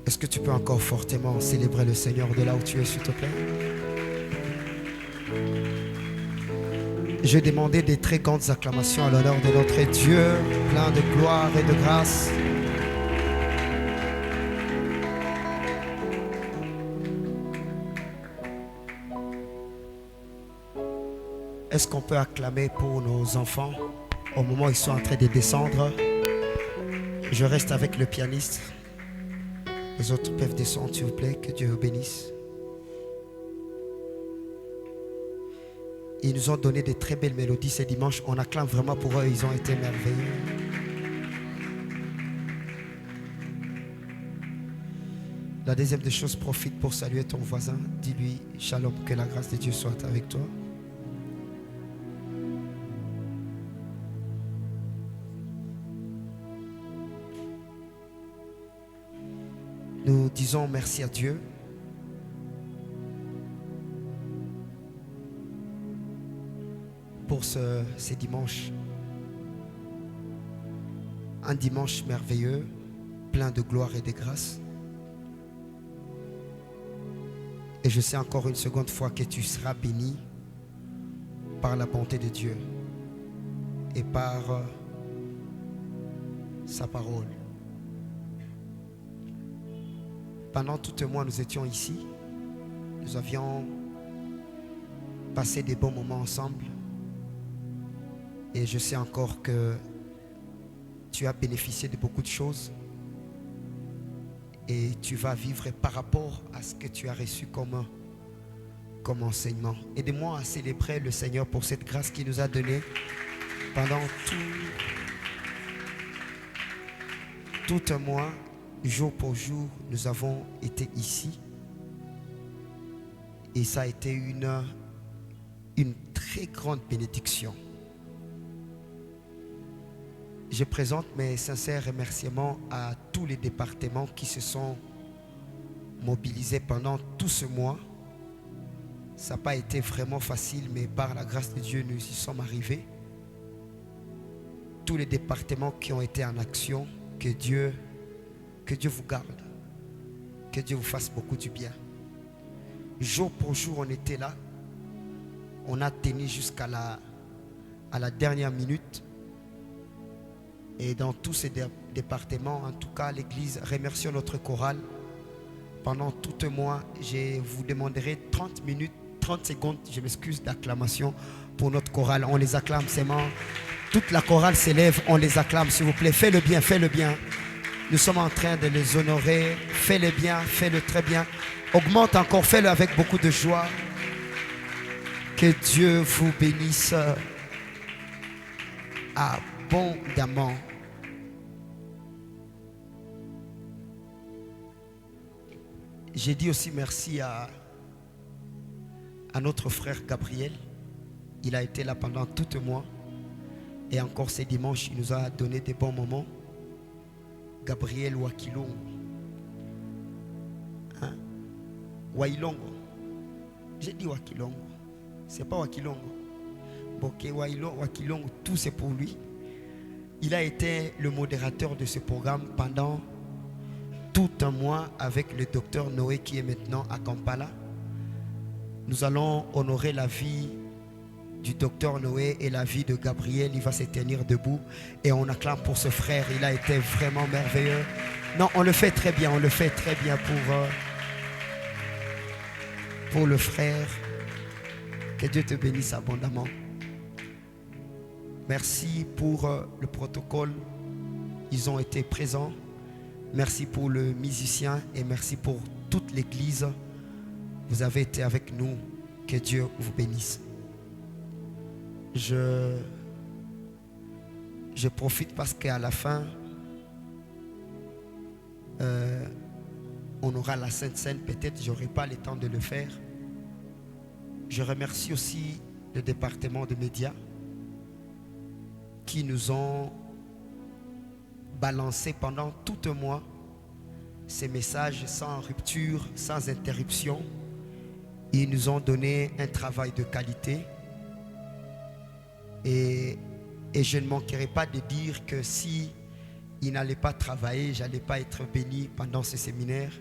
Est-ce que tu peux encore fortement célébrer le Seigneur de là où tu es, s'il te plaît? Je demandais des très grandes acclamations à l'honneur de notre Dieu, plein de gloire et de grâce. Est-ce qu'on peut acclamer pour nos enfants au moment où ils sont en train de descendre? Je reste avec le pianiste. Les autres peuvent descendre, s'il vous plaît. Que Dieu vous bénisse. Ils nous ont donné de très belles mélodies ce dimanche. On acclame vraiment pour eux. Ils ont été merveilleux. La deuxième des choses, profite pour saluer ton voisin. Dis-lui, shalom, que la grâce de Dieu soit avec toi. Nous disons merci à Dieu pour ces dimanches. Un dimanche merveilleux, plein de gloire et de grâce. Et je sais encore une seconde fois que tu seras béni par la bonté de Dieu et par sa parole. Pendant tout un mois, nous étions ici. Nous avions passé des bons moments ensemble. Et je sais encore que tu as bénéficié de beaucoup de choses. Et tu vas vivre par rapport à ce que tu as reçu comme enseignement. Aide-moi à célébrer le Seigneur pour cette grâce qu'il nous a donnée pendant tout un mois. Jour pour jour, nous avons été ici. Et ça a été une très grande bénédiction. Je présente mes sincères remerciements à tous les départements qui se sont mobilisés pendant tout ce mois. Ça n'a pas été vraiment facile, mais par la grâce de Dieu, nous y sommes arrivés. Tous les départements qui ont été en action, que Dieu vous garde. Que Dieu vous fasse beaucoup du bien. Jour pour jour, on était là. On a tenu jusqu'à la dernière minute. Et dans tous ces départements, en tout cas l'église, remercions notre chorale. Pendant tout un mois, je vous demanderai 30 minutes, 30 secondes, je m'excuse, d'acclamation pour notre chorale. On les acclame seulement. Toute la chorale s'élève, on les acclame, s'il vous plaît. Fais-le bien, fais-le bien. Nous sommes en train de les honorer. Fais-le bien, fais-le très bien. Augmente encore, fais-le avec beaucoup de joie. Que Dieu vous bénisse abondamment. J'ai dit aussi merci à notre frère Gabriel. Il a été là pendant tout un mois. Et encore ces dimanches, il nous a donné des bons moments. Gabriel Wakilongo. Hein? Wailongo. J'ai dit Wakilongo. C'est pas Wakilongo. Ok, Wakilongo, tout c'est pour lui. Il a été le modérateur de ce programme pendant tout un mois avec le docteur Noé qui est maintenant à Kampala. Nous allons honorer la vie du docteur Noé et la vie de Gabriel. Il va se tenir debout et on acclame pour ce frère. Il a été vraiment merveilleux. Non, on le fait très bien. On le fait très bien pour le frère. Que Dieu te bénisse abondamment. Merci pour le protocole. Ils ont été présents. Merci pour le musicien et merci pour toute l'église. Vous avez été avec nous. Que Dieu vous bénisse. Je profite parce qu'à la fin, on aura la Sainte Seine. Peut-être je n'aurai pas le temps de le faire. Je remercie aussi le département de médias qui nous ont balancé pendant tout un mois ces messages sans rupture, sans interruption. Ils nous ont donné un travail de qualité. Et je ne manquerai pas de dire que si il n'allait pas travailler, j'allais pas être béni pendant ce séminaire.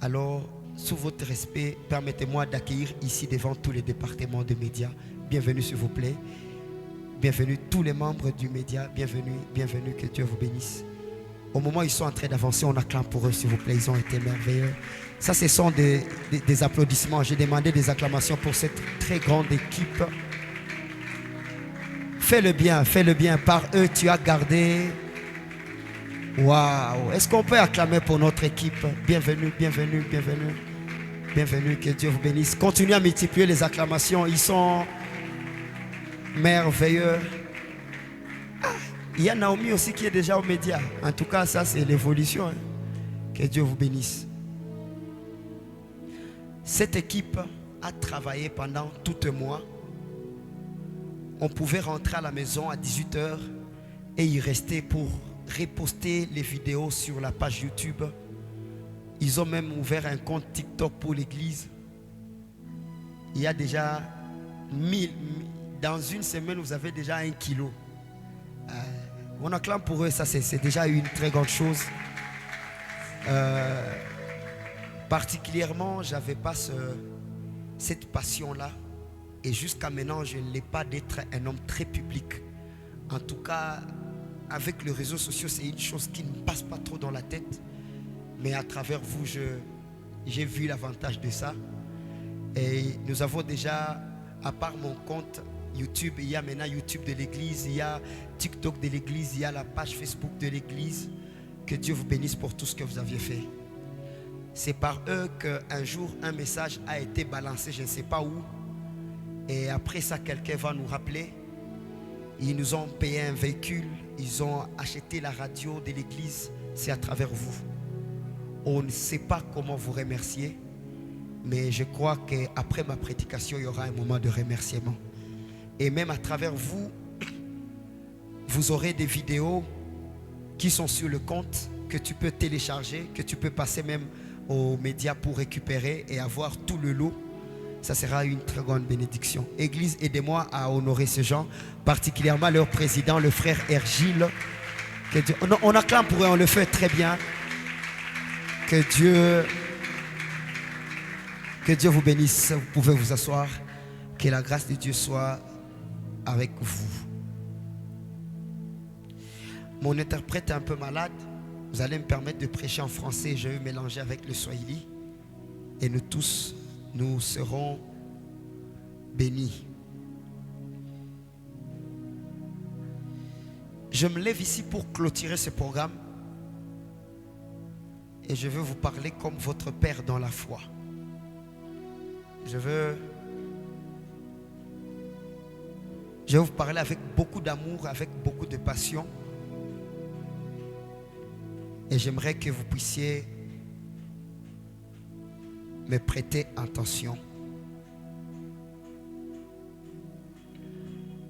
Alors, sous votre respect, permettez-moi d'accueillir ici devant tous les départements de médias. Bienvenue s'il vous plaît. Bienvenue tous les membres du média. Bienvenue, bienvenue, que Dieu vous bénisse. Au moment où ils sont en train d'avancer, on acclame pour eux s'il vous plaît. Ils ont été merveilleux. Ça, ce sont des applaudissements. J'ai demandé des acclamations pour cette très grande équipe. Fais le bien, fais le bien. Par eux, tu as gardé. Waouh! Est-ce qu'on peut acclamer pour notre équipe? Bienvenue, bienvenue, bienvenue. Bienvenue, que Dieu vous bénisse. Continuez à multiplier les acclamations. Ils sont merveilleux. Ah, il y a Naomi aussi qui est déjà aux médias. En tout cas, ça, c'est l'évolution. Hein. Que Dieu vous bénisse. Cette équipe a travaillé pendant tout un mois. On pouvait rentrer à la maison à 18 h et y rester pour reposter les vidéos sur la page YouTube. Ils ont même ouvert un compte TikTok pour l'église. Il y a déjà 1000. Dans une semaine, vous avez déjà 1 kilo. On acclame pour eux, ça c'est déjà une très grande chose. Particulièrement, je n'avais pas cette passion-là. Et jusqu'à maintenant, je ne l'ai pas d'être un homme très public. En tout cas, avec les réseaux sociaux, c'est une chose qui ne passe pas trop dans la tête. Mais à travers vous, j'ai vu l'avantage de ça. Et nous avons déjà, à part mon compte YouTube, il y a maintenant YouTube de l'église, il y a TikTok de l'église, il y a la page Facebook de l'église. Que Dieu vous bénisse pour tout ce que vous aviez fait. C'est par eux qu'un jour, un message a été balancé, je ne sais pas où. Et après ça, quelqu'un va nous rappeler. Ils nous ont payé un véhicule, ils ont acheté la radio de l'église. C'est à travers vous. On ne sait pas comment vous remercier, mais je crois qu'après ma prédication, il y aura un moment de remerciement. Et même à travers vous, vous aurez des vidéos qui sont sur le compte que tu peux télécharger, que tu peux passer même aux médias pour récupérer et avoir tout le lot. Ça sera une très grande bénédiction. Église, aidez-moi à honorer ces gens, particulièrement leur président, le frère Ergile. On acclame pour eux, on le fait très bien. Que Dieu vous bénisse. Vous pouvez vous asseoir. Que la grâce de Dieu soit avec vous. Mon interprète est un peu malade. Vous allez me permettre de prêcher en français. Je vais mélanger avec le swahili. Et nous tous, nous serons bénis. Je me lève ici pour clôturer ce programme. Et je veux vous parler comme votre Père dans la foi. Je veux vous parler avec beaucoup d'amour, avec beaucoup de passion. Et j'aimerais que vous puissiez me prêter attention.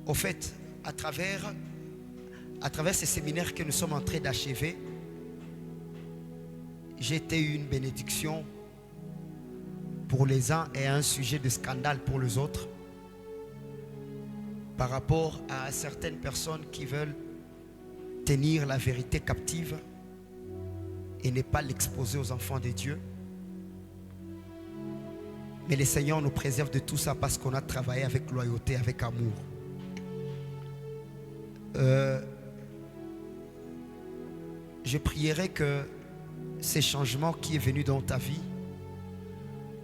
Au fait, à travers ces séminaires que nous sommes en train d'achever, j'ai été une bénédiction pour les uns et un sujet de scandale pour les autres, par rapport à certaines personnes qui veulent tenir la vérité captive et ne pas l'exposer aux enfants de Dieu. Mais le Seigneur nous préserve de tout ça parce qu'on a travaillé avec loyauté, avec amour. Je prierai que ces changements qui est venu dans ta vie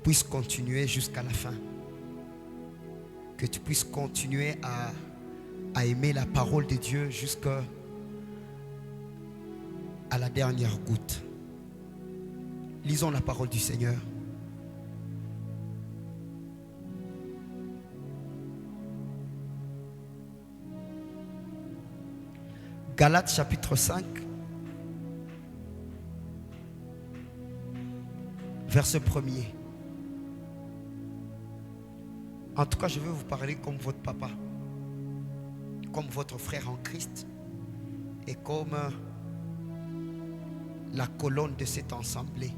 puissent continuer jusqu'à la fin. Que tu puisses continuer à aimer la parole de Dieu jusqu'à la dernière goutte. Lisons la parole du Seigneur. Galates chapitre 5, verset 1er. En tout cas, je vais vous parler comme votre papa, comme votre frère en Christ et comme la colonne de cette assemblée.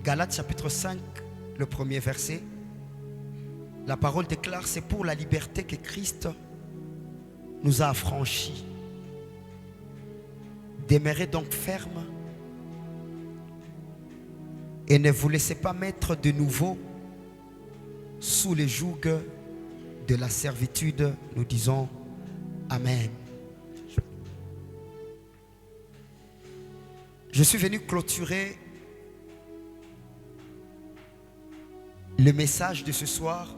Galates chapitre 5, le premier verset. La parole déclare: c'est pour la liberté que Christ nous a affranchis. Demeurez donc fermes et ne vous laissez pas mettre de nouveau sous le joug de la servitude. Nous disons Amen. Je suis venu clôturer le message de ce soir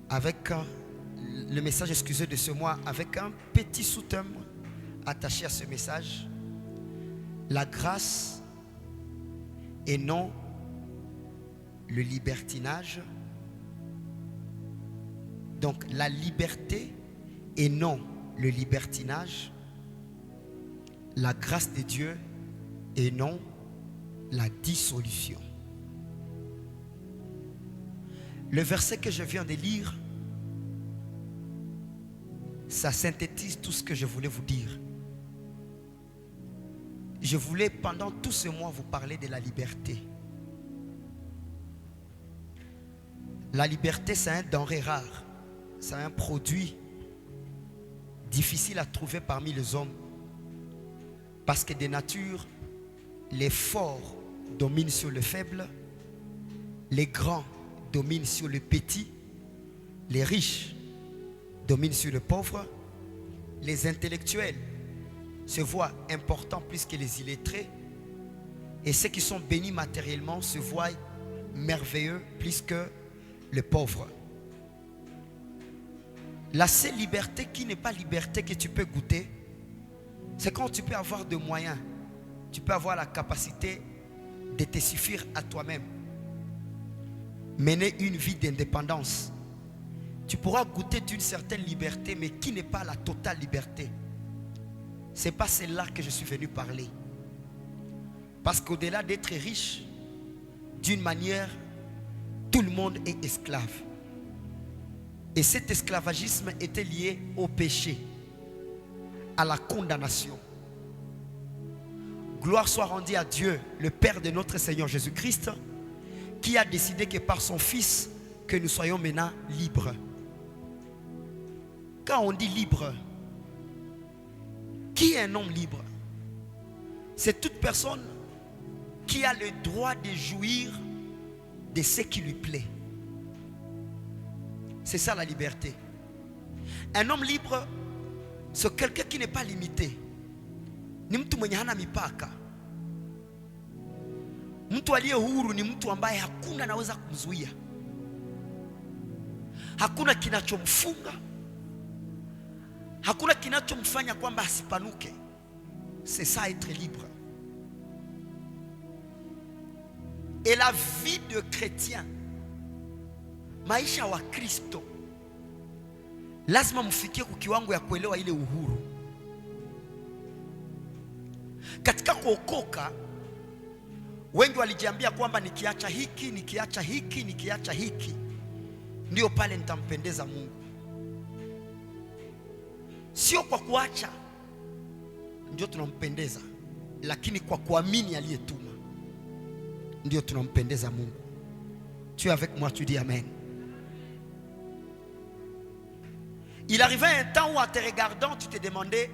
avec le message, excusez, de ce mois, avec un petit sous-thème attaché à ce message: la grâce et non le libertinage. Donc la liberté et non le libertinage, la grâce de Dieu et non la dissolution. Le verset que je viens de lire, ça synthétise tout ce que je voulais vous dire. Je voulais pendant tout ce mois vous parler de la liberté. La liberté, c'est un denrée rare. C'est un produit difficile à trouver parmi les hommes. Parce que de nature, les forts dominent sur les faibles, les grands dominent sur les petits, les riches dominent sur les pauvres, les intellectuels se voient importants plus que les illettrés, et ceux qui sont bénis matériellement se voient merveilleux plus que les pauvres. La seule liberté qui n'est pas liberté que tu peux goûter, c'est quand tu peux avoir des moyens, tu peux avoir la capacité de te suffire à toi-même, mener une vie d'indépendance. Tu pourras goûter d'une certaine liberté, mais qui n'est pas la totale liberté. Ce n'est pas celle-là que je suis venu parler. Parce qu'au-delà d'être riche, d'une manière, tout le monde est esclave. Et cet esclavagisme était lié au péché, à la condamnation. Gloire soit rendue à Dieu, le Père de notre Seigneur Jésus-Christ, qui a décidé que par son Fils, que nous soyons maintenant libres. Quand on dit libre, qui est un homme libre? C'est toute personne qui a le droit de jouir de ce qui lui plaît. C'est ça la liberté. Un homme libre, c'est quelqu'un qui n'est pas limité. Ni mtu mwenye hana mipaka. Mtu aliye huru ni mtu ambaye hakuna anaweza kumzuia. Hakuna kinachomfunga. Hakuna kinachomfanya kwamba asipanuke. C'est ça être libre. Et la vie de chrétien, maisha wa Kristo, lazima mfikie kwa kiwango ya kuelewa ile uhuru. Katika kuokoka, wengi walijiambia kwamba nikiacha hiki, nikiacha hiki, nikiacha hiki, ndio pale nitampendeza Mungu. Sio kwa kuacha ndio tunampendeza, lakini kwa kuamini aliyetuma ndio tunampendeza Mungu. Tu es avec moi, tu dis Amen. Il arrivait un temps où en te regardant, tu te demandais,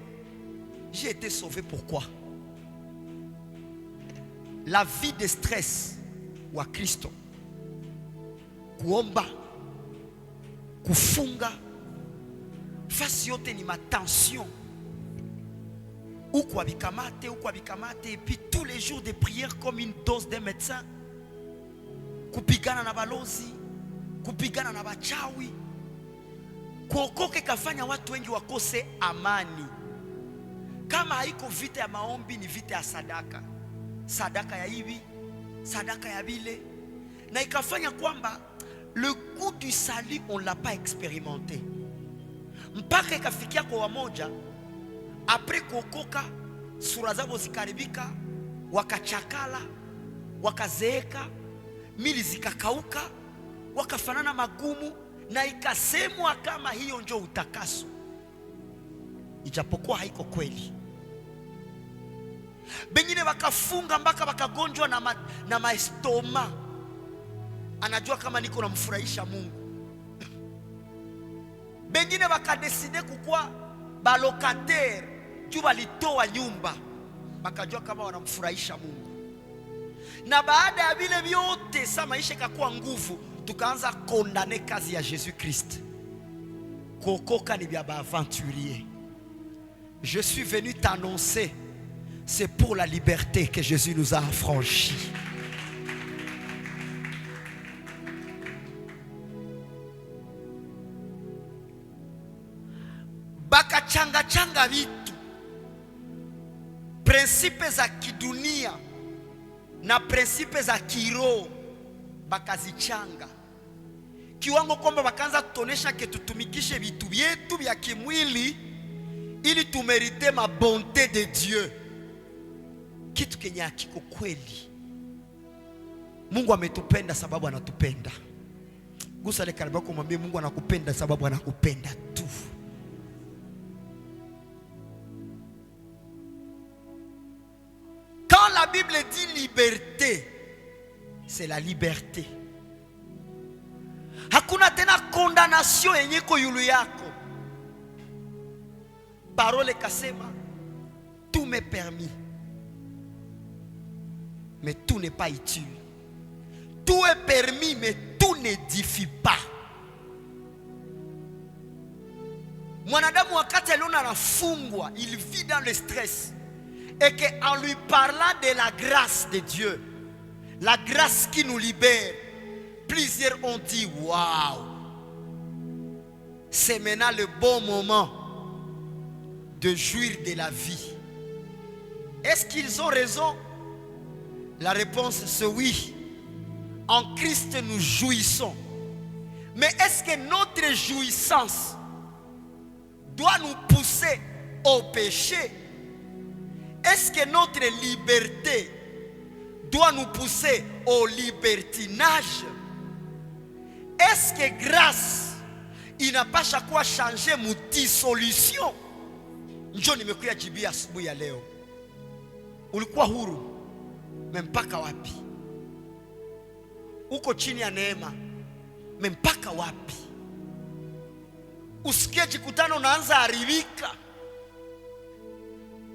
j'ai été sauvé pourquoi? La vie de stress wa Kristo, kuomba, kufunga, fasi yote ni matension. Ou quoi bikamate, et puis tous les jours de prière comme une dose de médecin. Kupigana na balozi, kupigana na bachawi. Kuokoke kafanya watu wengi wakose amani. Kama haiko vita ya maombi, ni vita ya sadaka. Sadaka ya hivi, sadaka ya vile. Na ikafanya kwamba le goût du salut on l'a pas expérimenté. Mpaka ikafikia kwa wamoja, après kuokoka sura zao zikaribika, wakachakala, wakazeeka, mili zikakauka, wakafanana magumu, na ikasemwa kama hiyo ndio utakaso, ijapokuwa haiko kweli. Bengine wakafunga mpaka wakagonjwa na maestoma, anajua kama niko namfurahisha Mungu. bengine bakadeside kukua balokataire juu walitoa nyumba, bakajua kama wanamfurahisha Mungu. Na baada ya vile vyote sa maisha ikakuwa nguvu, tukaanza kondane kazi ya Jésus Christ. Kokoka ni bya ba aventurier. Je suis venu t'annoncer, c'est pour la liberté que Jésus nous a affranchis. Bakachanga changa vitu, principe za kidunia na principe za kiroho bakazichanga kiwango kwamba bakaanza kutonesha ke tutumikishe vitu vyetu vya kimwili ili tumerite ma bonté de Dieu, kitu kenye hakiko kweli. Mungu ametupenda sababu anatupenda. Gusa le karibu yako mwambie Mungu anakupenda sababu anakupenda tu. Quand la Bible dit liberté, c'est la liberté. Hakuna tena condamnation yenye ko yulu yako. Parole kasema, tout m'est permis, mais tout n'est pas utile. Tout est permis, mais tout n'édifie pas. Mwanadamu wakati aliona anafungwa, il vit dans le stress. Et qu'en lui parlant de la grâce de Dieu, la grâce qui nous libère, plusieurs ont dit waouh, c'est maintenant le bon moment de jouir de la vie. Est-ce qu'ils ont raison? La réponse c'est oui. En Christ nous jouissons. Mais est-ce que notre jouissance doit nous pousser au péché? Est-ce que notre liberté doit nous pousser au libertinage? Est-ce que grâce inapasha kuwa changer muti solution? Njoo nimekuja jibia asubuhi ya leo. Ulikuwa huru mpaka wapi? Uko chini ya neema mpaka wapi? Usikie jikutano unaanza haribika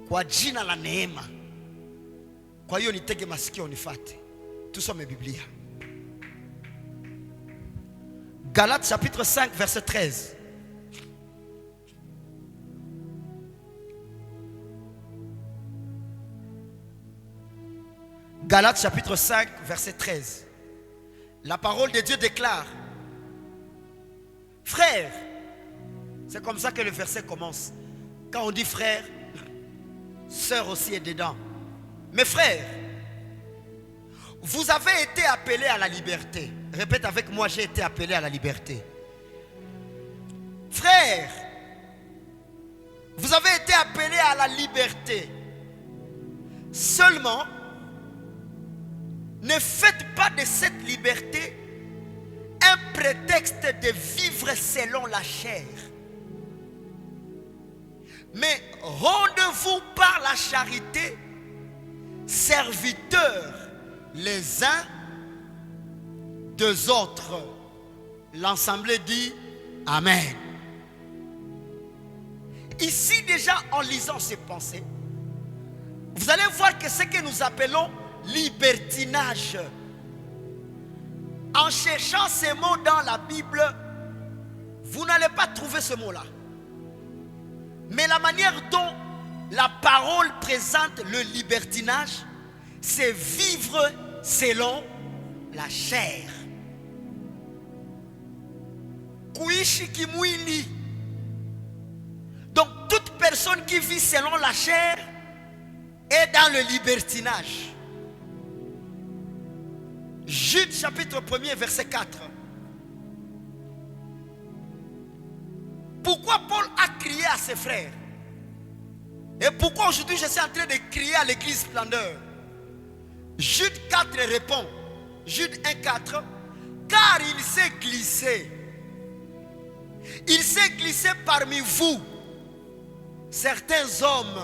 kwa jina la neema. Kwa hiyo nitege masikio unifuate. Tusome Biblia. Galates chapitre 5 verset 13. Galates chapitre 5 verset 13. La parole de Dieu déclare: frères, c'est comme ça que le verset commence. Quand on dit frère, sœur aussi est dedans. Mes frères, vous avez été appelés à la liberté. Répète avec moi, j'ai été appelé à la liberté. Frères, vous avez été appelés à la liberté. Seulement, ne faites pas de cette liberté un prétexte de vivre selon la chair. Mais rendez-vous par la charité serviteurs les uns des autres. L'ensemble dit Amen. Ici déjà, en lisant ces pensées, vous allez voir que ce que nous appelons libertinage, en cherchant ces mots dans la Bible, vous n'allez pas trouver ce mot-là. Mais la manière dont la parole présente le libertinage, c'est vivre selon la chair. Kuishi kimwili. Donc toute personne qui vit selon la chair est dans le libertinage. Jude chapitre 1er verset 4. Pourquoi Paul a crié à ses frères? Et pourquoi aujourd'hui je suis en train de crier à l'église Splendeur? Jude 4 répond, Jude 1, 4, car il s'est glissé. Il s'est glissé parmi vous certains hommes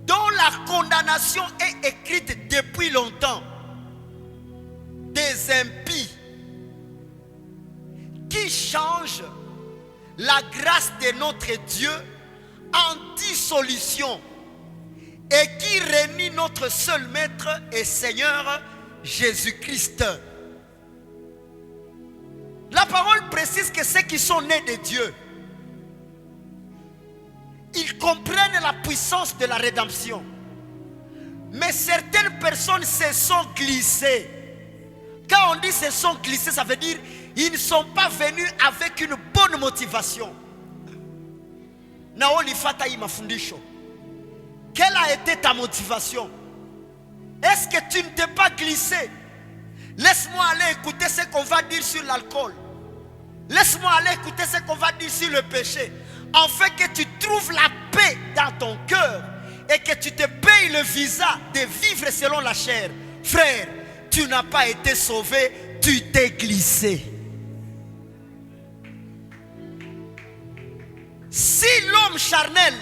dont la condamnation est écrite depuis longtemps, des impies qui changent la grâce de notre Dieu en dissolution et qui réunit notre seul Maître et Seigneur Jésus-Christ. La parole précise que ceux qui sont nés de Dieu, ils comprennent la puissance de la rédemption. Mais certaines personnes se sont glissées. Quand on dit se sont glissés, ça veut dire ils ne sont pas venus avec une bonne motivation. Naoli Fataï Mafundisho. Quelle a été ta motivation? Est-ce que tu ne t'es pas glissé? Laisse-moi aller écouter ce qu'on va dire sur l'alcool. Laisse-moi aller écouter ce qu'on va dire sur le péché. Afin que tu trouves la paix dans ton cœur et que tu te payes le visa de vivre selon la chair. Frère, tu n'as pas été sauvé, tu t'es glissé. Si l'homme charnel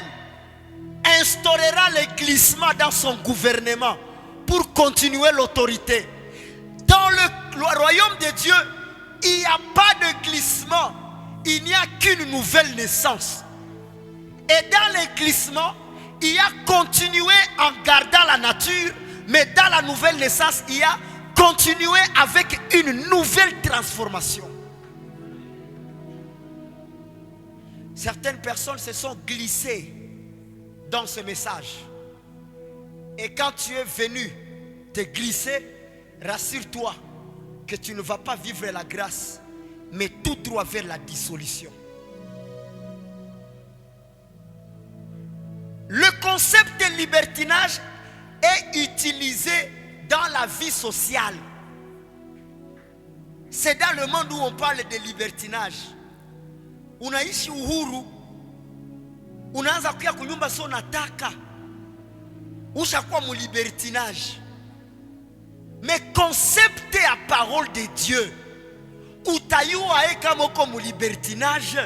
instaurera le glissement dans son gouvernement pour continuer l'autorité, dans le royaume de Dieu, il n'y a pas de glissement, il n'y a qu'une nouvelle naissance. Et dans le glissement, il y a continué en gardant la nature, mais dans la nouvelle naissance, il y a continué avec une nouvelle transformation. Certaines personnes se sont glissées dans ce message. Et quand tu es venu te glisser, rassure-toi que tu ne vas pas vivre la grâce, mais tout droit vers la dissolution. Le concept de libertinage est utilisé dans la vie sociale. C'est dans le monde où on parle de libertinage. Unaishi uhuru, unaanza kuja kunyumba sio nataka, ushakuwa mu libertinage. Mais concept à parole de Dieu, utayua kama uko mu libertinage.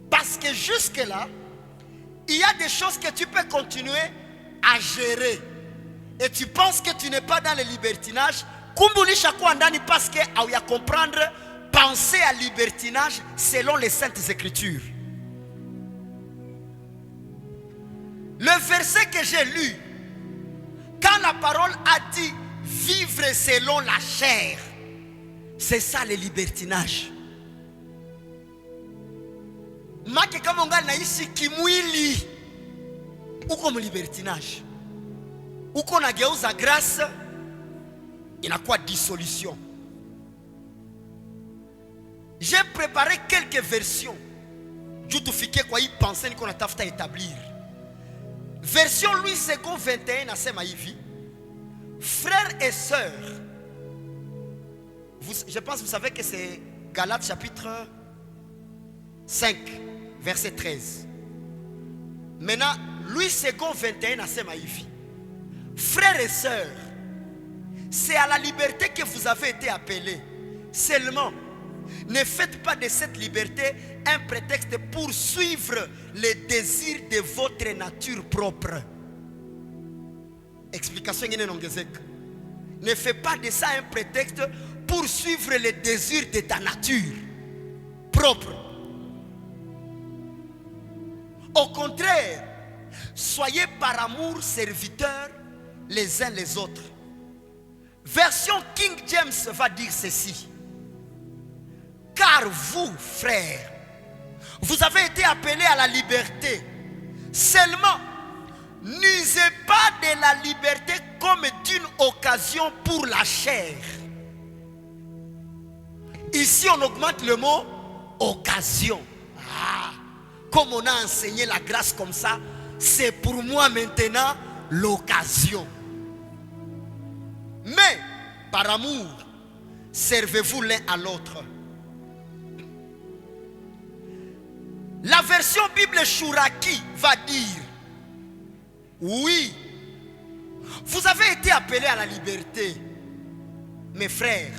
Parce que jusque là, il y a des choses que tu peux continuer à gérer. Et tu penses que tu n'es pas dans le libertinage. Kumbulisha kwa ndani parce que au ya comprendre penser à libertinage selon les saintes écritures. Le verset que j'ai lu, quand la parole a dit vivre selon la chair, c'est ça le libertinage. Make kama ungali naishi kimwili, uko mu libertinage. Uko nageuza grâce, inakuwa dissolution. J'ai préparé quelques versions. Je te fais quoi y penser qu'on a tafta établir. Version Louis II 21 nasema hivi. Frères et sœurs, je pense que vous savez que c'est Galates chapitre 5 verset 13. Maintenant Louis II 21 nasema hivi. Frères et sœurs, c'est à la liberté que vous avez été appelés. Seulement, ne faites pas de cette liberté un prétexte pour suivre les désirs de votre nature propre. Explication. Ne fais pas de ça un prétexte pour suivre les désirs de ta nature propre. Au contraire, soyez par amour serviteurs les uns les autres. Version King James va dire ceci. Car vous, frères, vous avez été appelés à la liberté. Seulement, n'usez pas de la liberté comme d'une occasion pour la chair. Ici, on augmente le mot occasion. Comme on a enseigné la grâce comme ça, c'est pour moi maintenant l'occasion. Mais, par amour, servez-vous l'un à l'autre. La version Bible Chouraki va dire, oui, vous avez été appelés à la liberté, mes frères,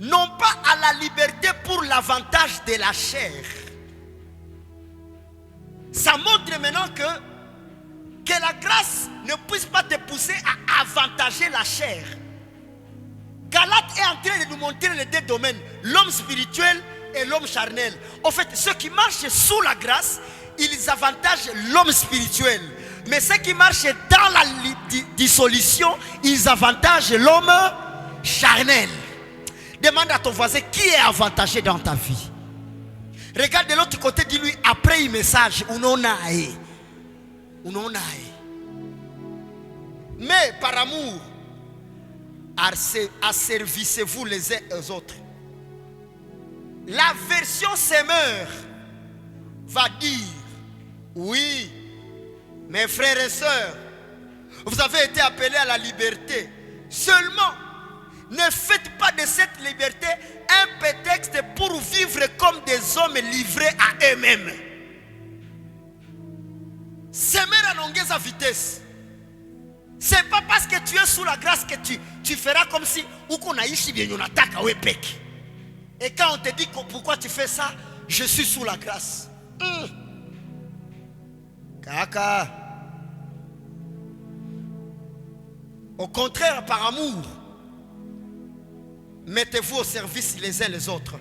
non pas à la liberté pour l'avantage de la chair. Ça montre maintenant que la grâce ne puisse pas te pousser à avantager la chair. Galate est en train de nous montrer les deux domaines, l'homme spirituel et l'homme charnel. En fait, ceux qui marchent sous la grâce, ils avantagent l'homme spirituel. Mais ceux qui marchent dans la dissolution, ils avantagent l'homme charnel. Demande à ton voisin qui est avantagé dans ta vie. Regarde de l'autre côté, dis-lui après un message. Mais par amour, asservissez-vous les uns aux autres. La version semeur va dire: oui, mes frères et sœurs, vous avez été appelés à la liberté. Seulement, ne faites pas de cette liberté un prétexte pour vivre comme des hommes livrés à eux-mêmes. Semer à longueur à vitesse. C'est pas parce que tu es sous la grâce que tu feras comme si ou qu'on a ici bien on attaque à Wepek. Et quand on te dit pourquoi tu fais ça, je suis sous la grâce. Kaka. Au contraire, par amour, mettez-vous au service les uns les autres.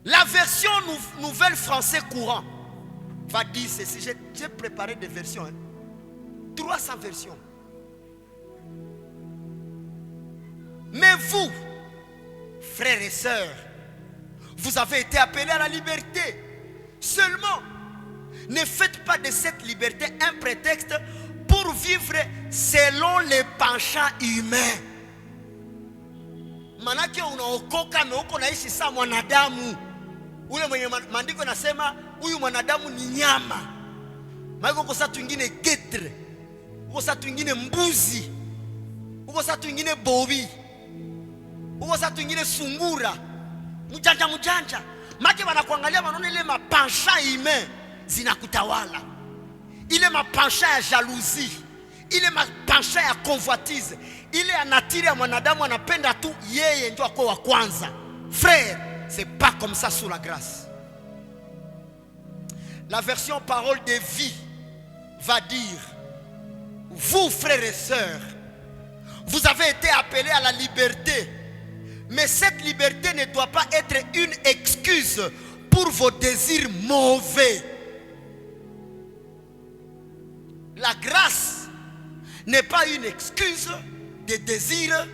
La version nouvelle français courant va dire ceci. J'ai préparé des versions. 300 versions. Mais vous, frères et sœurs, vous avez été appelés à la liberté. Seulement, ne faites pas de cette liberté un prétexte pour vivre selon les penchants humains. Manake unaokoka na uko naishi saa mwanadamu. Ule mwenye maandiko nasema huyu mwanadamu ni nyama. Maana uko saa twingine getre. Uko saa twingine mbuzi. Uko saa twingine bobi. Uko saa twingine sungura. Mjanja. Make wanakuangalia wanaona ile mapansha humain zinakutawala. Ile mapansha ya jalousie. Ile mapansha ya convoitise. Ile ya natire ya mwanadamu anapenda tu yeye ndio ako wa kwanza. Frère, c'est pas comme ça sous la grâce. La version parole de vie va dire: vous frères et sœurs, vous avez été appelés à la liberté. Mais cette liberté ne doit pas être une excuse pour vos désirs mauvais. La grâce n'est pas une excuse des désirs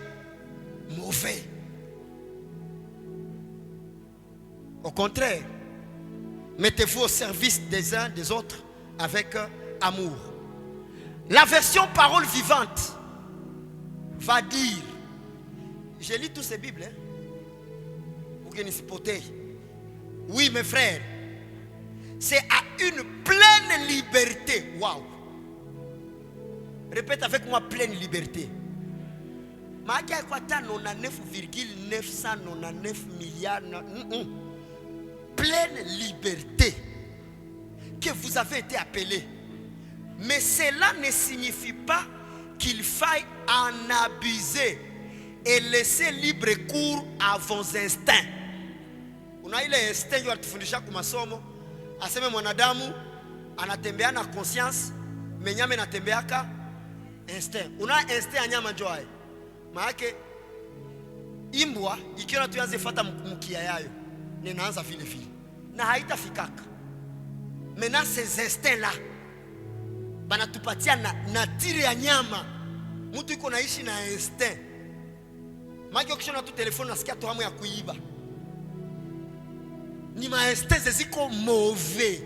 mauvais. Au contraire, mettez-vous au service des uns des autres avec amour. La version parole vivante va dire, je lis tous ces Bibles, pour que nous supportez. Oui, mes frères, c'est à une pleine liberté. Waouh! Répète avec moi, pleine liberté. Magia quoi 99,999 milliards. Pleine liberté que vous avez été appelés. Mais cela ne signifie pas qu'il faille en abuser et laisser libre cours à vos instincts. Una ile instinct yatufundisha kwa masomo, aseme mwanadamu anatembea na conscience, menyame natembeaka instinct. Una instinct ya nyama njoaye. Maana imbwa ikiona tuanze fuata mkia yayo, ninaanza vile vile. Na haitafikaka. Maintenant ces instincts là banatupatia natire ya nyama. Mtu yuko naishi na instinct. Maana ukishona tu telefoni nasikia tu hamu ya kuiba. Ni ma instinct ziko mauvais.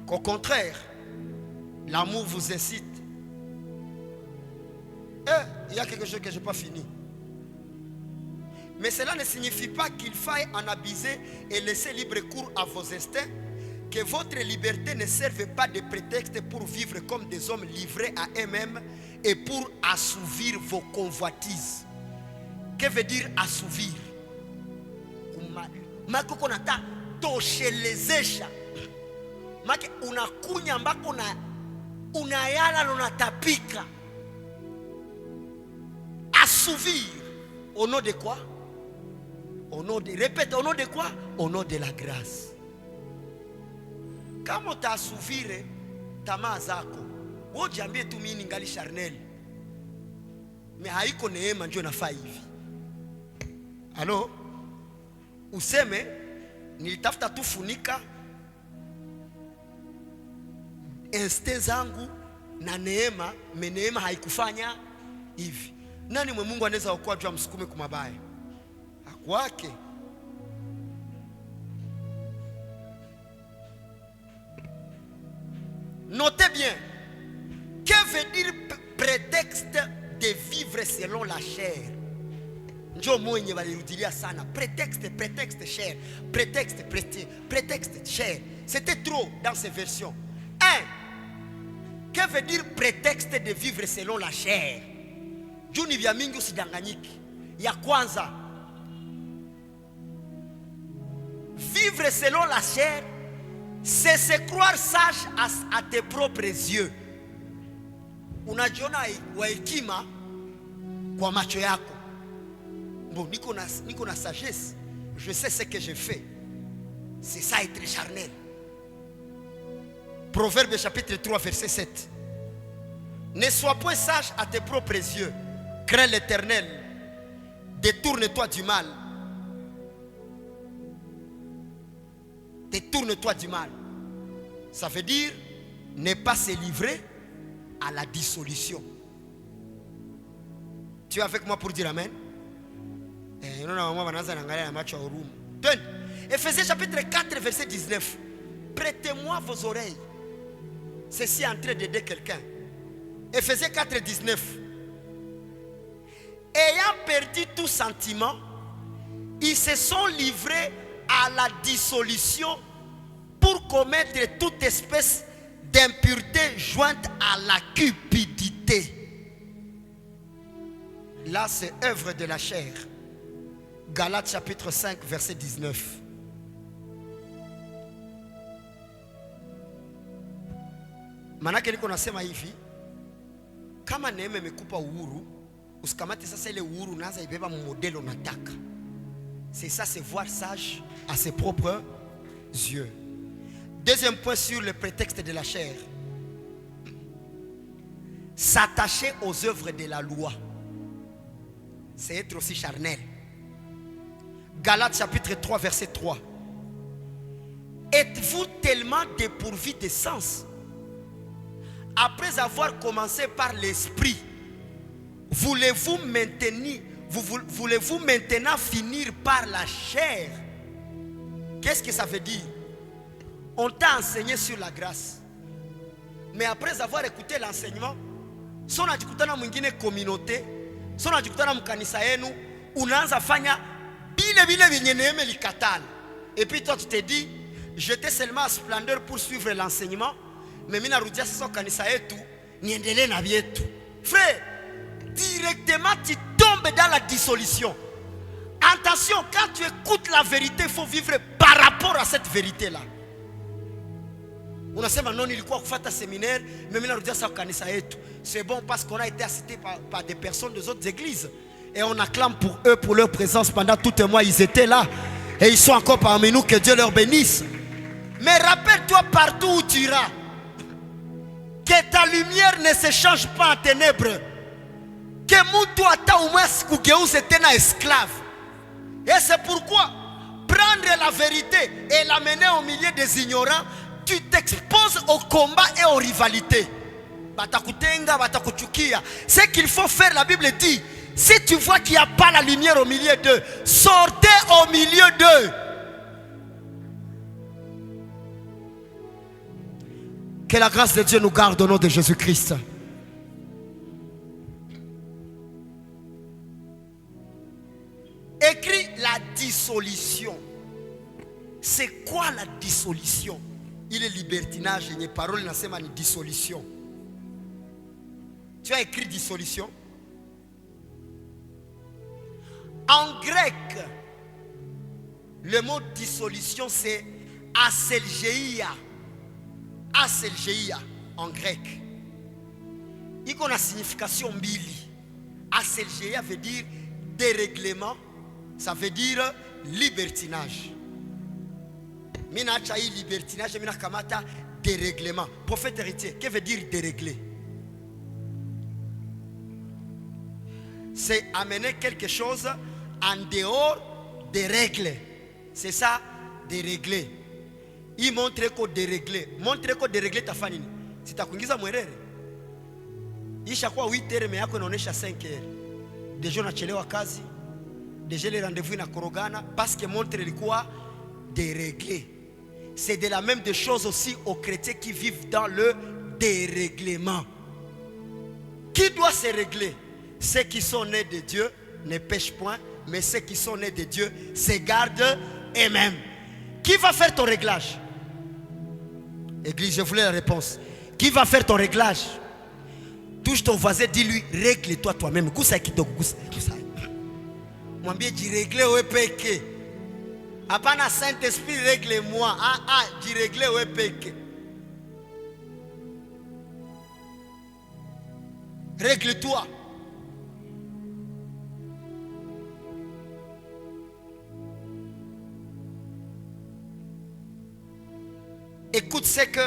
Au contraire, l'amour vous incite. Il y a quelque chose que je n'ai pas fini. Mais cela ne signifie pas qu'il faille en abuser et laisser libre cours à vos instincts. Que votre liberté ne serve pas de prétexte pour vivre comme des hommes livrés à eux-mêmes et pour assouvir vos convoitises. Que veut dire assouvir? Makokonata toshelezesha. Make unakunya ambako unayala na unatapika. Assouvir. Au nom de quoi? Au nom de, répète, au nom de quoi? Au nom de la grâce. Kama utaasuvire tamaa zako, wewe jiambie tu mimi ningali charnel. Mais haiko neema ndio nafaa hivi. Alo? Useme nilitafuta tu funika instinct zangu na neema, neema haikufanya hivi. Nani mwe Mungu anaweza okoa juu msukume kumabaya? Hakwake. Notez bien, que veut dire prétexte de vivre selon la chair? Njo mwenye walirudilia sana. Prétexte chair. Prétexte chair. C'était trop dans ces versions. Que veut dire prétexte de vivre selon la chair? Juni vya mingi usidanganyiki. Ya kwanza, vivre selon la chair, c'est se croire sage à tes propres yeux. Unajiona wa hekima kwa macho yako. Bon, niko na sagesse. Je sais ce que je fais. C'est ça être charnel. Proverbe chapitre 3 verset 7. Ne sois point sage à tes propres yeux. Crains l'Éternel. Détourne-toi du mal. Détourne-toi du mal. Ça veut dire ne pas se livrer à la dissolution. Tu es avec moi pour dire amen? Éphésiens chapitre 4 verset 19. Prêtez-moi vos oreilles. Ceci est en train d'aider quelqu'un. Éphésiens 4 19. Ayant perdu tout sentiment, ils se sont livrés à la dissolution pour commettre toute espèce d'impureté jointe à la cupidité. Là, c'est œuvre de la chair. Galates chapitre 5 verset 19. Manake niko nasema hivi, kama neema imekupa uhuru, usikamate sasa ile uhuru unaanza ibeba modèle unataka. C'est ça, c'est voir sage à ses propres yeux. Deuxième point sur le prétexte de la chair. S'attacher aux œuvres de la loi, c'est être aussi charnel. Galates chapitre 3 verset 3. Êtes-vous tellement dépourvu de sens? Après avoir commencé par l'esprit, voulez-vous maintenant finir par la chair? Qu'est-ce que ça veut dire? On t'a enseigné sur la grâce, mais après avoir écouté l'enseignement, si on a écouté dans une communauté, si on a écouté dans kanisa yenu, unaanza fanya bile vinyeneme likatal. Et puis toi tu te dis, j'étais seulement à splendeur pour suivre l'enseignement, mais mina rudia sasa kanisa yetu niendelee na vyetu. Frère, directement tu tombes dans la dissolution. Attention, quand tu écoutes la vérité, il faut vivre par rapport à cette vérité-là. Unasema non, nilikuwa kufuata séminaire, mais mina rudia sasa kanisa yetu. C'est bon parce qu'on a été assisté par des personnes des autres églises. Et on acclame pour eux, pour leur présence pendant tout un mois. Ils étaient là. Et ils sont encore parmi nous. Que Dieu leur bénisse. Mais rappelle-toi partout où tu iras, que ta lumière ne se change pas en ténèbres. Que mtu ata umwesi kugeuze tena esclave. Et c'est pourquoi prendre la vérité et l'amener au milieu des ignorants, tu t'exposes au combat et aux rivalités. Batakutenga, batakuchukia. Ce qu'il faut faire, la Bible dit, si tu vois qu'il n'y a pas la lumière au milieu d'eux, sortez au milieu d'eux. Que la grâce de Dieu nous garde au nom de Jésus-Christ. Écrit la dissolution. C'est quoi la dissolution? Il est libertinage, il y a parole dans une dissolution. Tu as écrit dissolution. En grec, le mot dissolution c'est aselgeia. Aselgeia en grec. Il y a une signification mbili. Aselgeia veut dire dérèglement, ça veut dire libertinage. Mina chai libertinage, mina kamata dérèglement. Prophète héritier, que veut dire dérégler? c'est amener quelque chose en dehors des règles. C'est ça, dérégler. Il montre qu'on dérégler. Montre qu'on dérégler ta famille. Si tu as kuingiza mwerere, ishakuwa 8 heures mais yako inaonesha 5 heures. Deja unachelewa kazi. Deja le rendez-vous inakorogana parce que montre ilikuwa dérégler. C'est de la même des choses aussi aux chrétiens qui vivent dans le dérèglement. Qui doit se régler? Ceux qui sont nés de Dieu ne pêchent point, mais ceux qui sont nés de Dieu se gardent eux-mêmes. Qui va faire ton réglage? Église, je voulais la réponse. Qui va faire ton réglage? Touche ton voisin, dis-lui, règle-toi toi-même. Mwambie jiregle we peke. Hapana Saint-Esprit règle-moi. Jiregle we peke. Règle-toi. Écoute ce que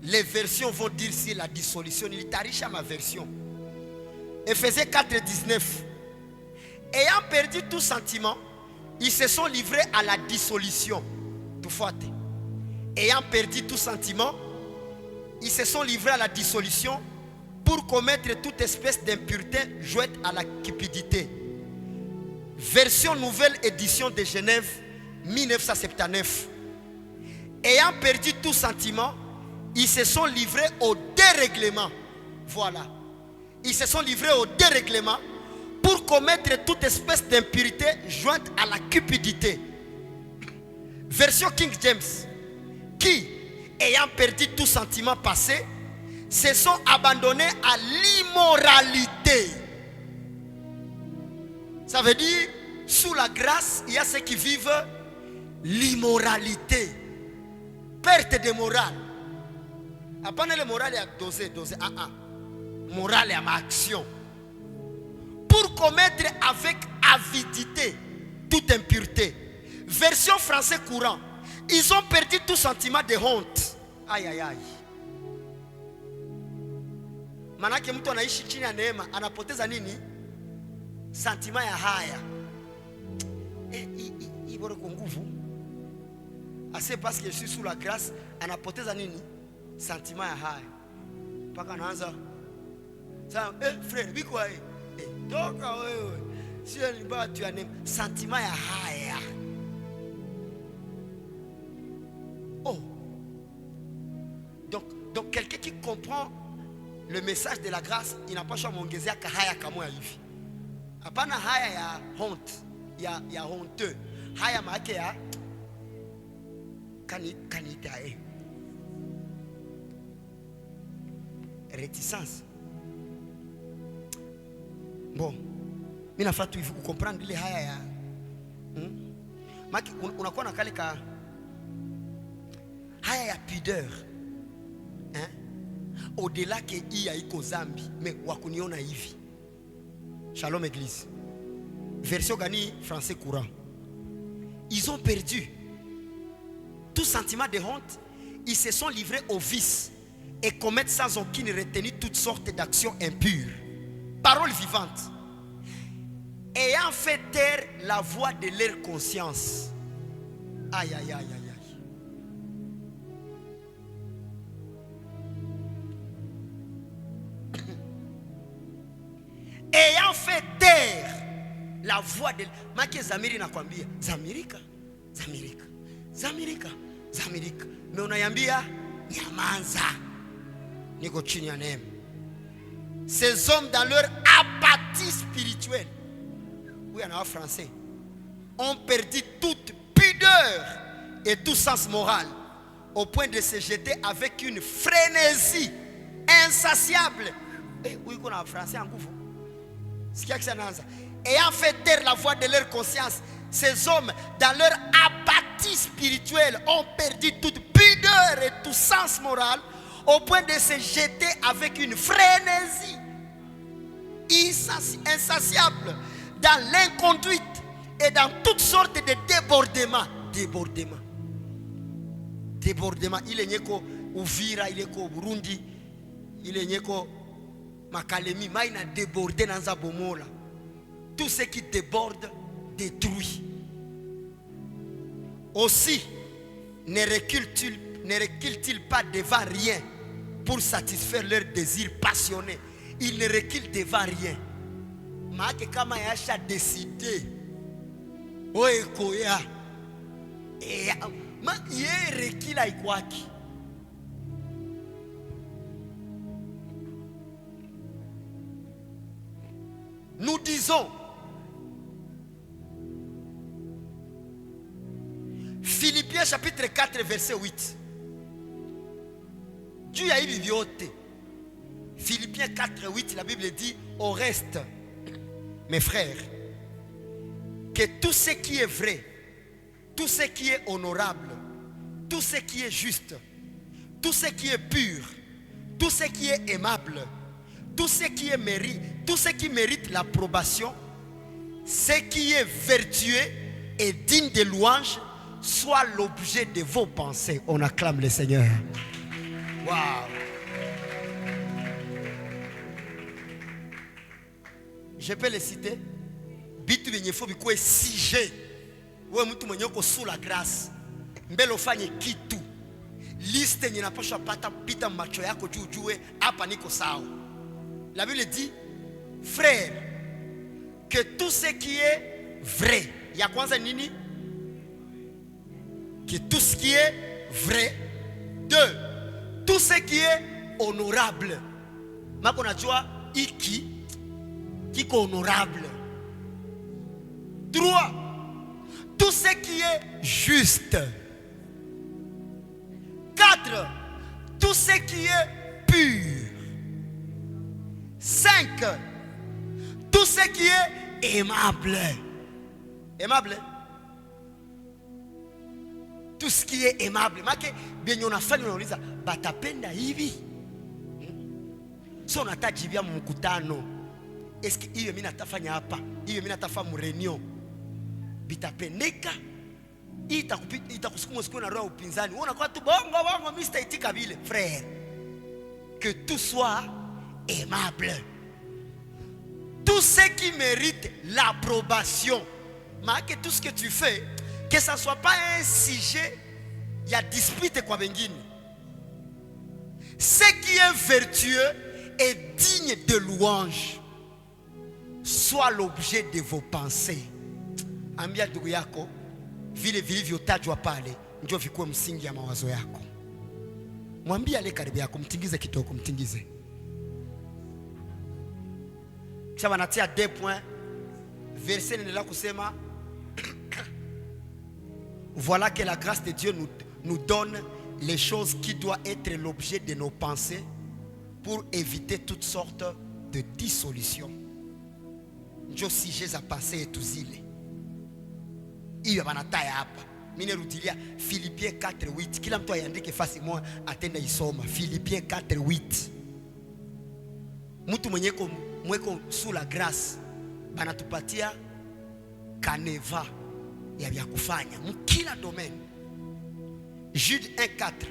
les versions vont dire sur la dissolution. Il t'arriche à ma version. Éphésiens 4, 19. Ayant perdu tout sentiment, ils se sont livrés à la dissolution. Tout fois. Ayant perdu tout sentiment, ils se sont livrés à la dissolution pour commettre toute espèce d'impureté jointe à la cupidité. Version nouvelle édition de Genève 1979. Ayant perdu tout sentiment, ils se sont livrés au dérèglement. Voilà. Ils se sont livrés au dérèglement pour commettre toute espèce d'impureté jointe à la cupidité. Version King James. Qui, ayant perdu tout sentiment passé, se sont abandonnés à l'immoralité. Ça veut dire, sous la grâce, il y a ceux qui vivent l'immoralité. Perte de morale. Apana le moral est dosé. Morale est ma action. Pour commettre avec avidité toute impureté. Version français courant. Ils ont perdu tout sentiment de honte. Aïe aïe aïe. Manake mtu anaishi chini ya neema anapoteza nini? Sentiment ya haya. Ibore kwa nguvu. Assez parce que je suis sous la grâce, anapoteza nini? Sentiment ya haya. Paka anaanza sasa, frère, biko hai. Toka wewe. Sio libaya tu ya neema. Sentiment ya haya. Oh. Donc quelqu'un qui comprend le message de la grâce, il n'a pas choisi m'ongezea haya kama hivi. Hapana haya ya honte, ya honteux. Haya maake ya kanitae. Réticence. Bon, mimi nafaa tu hivi comprendre ile haya ya maki unakuwa na kale ka haya ya pudeur. Au-delà que il y a iko zambi, mais wakuniona hivi. Shalom église. Version gani français courant. Ils ont perdu tout sentiment de honte. Ils se sont livrés au vice et commettent sans aucune retenue toutes sortes d'actions impures. Parole vivante. Ayant fait taire la voix de leur conscience. Aïe aïe aïe aïe aïe. Ayant fait taire la voix de Maki Zamiri nakwambia Zamirika. Mais unayambia nyamanza. Niko chini ya neema. Ces hommes dans leur apathie spirituelle, oui en français, ont perdu toute pudeur et tout sens moral au point de se jeter avec une frénésie insatiable. Oui qu'on a en français en goût. Ayant fait taire la voix de leur conscience, ces hommes, dans leur apathie spirituelle, ont perdu toute pudeur et tout sens moral au point de se jeter avec une frénésie insatiable dans l'inconduite et dans toutes sortes de débordements. Débordement. Il est nyeko Uvira, il est ko Burundi, il est nyeko Makalemi, mais il a débordé dans sa bomola. tout ce qui déborde détruit. Aussi, ne recule-t-il pas devant rien pour satisfaire leurs désirs passionnés? Il ne recule devant rien. Mais kama yasha décidé, oekoya, ma ye recule aikwaki. Nous disons, Philippiens chapitre 4 verset 8. Dieu a eu vioté. Philippiens 4 8, la Bible dit: au reste, mes frères, que tout ce qui est vrai, tout ce qui est honorable, tout ce qui est juste, tout ce qui est pur, tout ce qui est aimable, tout ce qui est tout ce qui mérite l'approbation, ce qui est vertueux et digne de louange, soit l'objet de vos pensées. On acclame le Seigneur. Waouh! Je peux les citer. Bitu benyefu bikuwe sije. Wewe mtu mwenye uko sous la grâce. Mbele ufanye kitu. Liste yenye napaswa pita macho yako juu jue hapa niko sawa. La Bible dit, frère, que tout ce qui est vrai, ya kwanza nini? Que tout ce qui est vrai. Deux, tout ce qui est honorable. Mako najua iki kiko honorable. Trois, tout ce qui est juste. Quatre, tout ce qui est pur. 5. Tout ce qui est aimable. Aimable. Tout ce qui est aimable. Bien on a fait nous uliza batapenda hivi. So natajibia mkutano. Est-ce que hiyo mimi natafanya hapa? Hiyo mimi natafanya mu reunion. Bitapendeka. Itakusukuma siku na roho upinzani. Unaona kwa tu bongo mimi sitaitika vile, frère. Que tout soit aimable. Tout ce qui mérite l'approbation. Mais tout ce que tu fais, que ça ne soit pas un sujet, il y a dispute quoi bengine. Ce qui est vertueux et digne de louange, soit l'objet de vos pensées. Ambia ndugu yako, vile vilivyotajwa pale ndio vikuwe msingi ya mawazo yako. Mwambie ale karibu yako, mtingize kitoko, mtingize. Ça va natia 2 points. Verset n'est là kusema voilà que la grâce de Dieu nous donne les choses qui doivent être l'objet de nos pensées pour éviter toutes sortes de dissolutions. Njo sujet za passé et tuzile. Iyo banataya hapa. Mimi narudilia Philippiens 4:8. Kila mtu aiandike fasi moja atenda isoma. Philippiens 4:8. Mtu mweko sous la grâce banatupatia kaneva ya vya kufanya mkila domaine. Jude 1:4.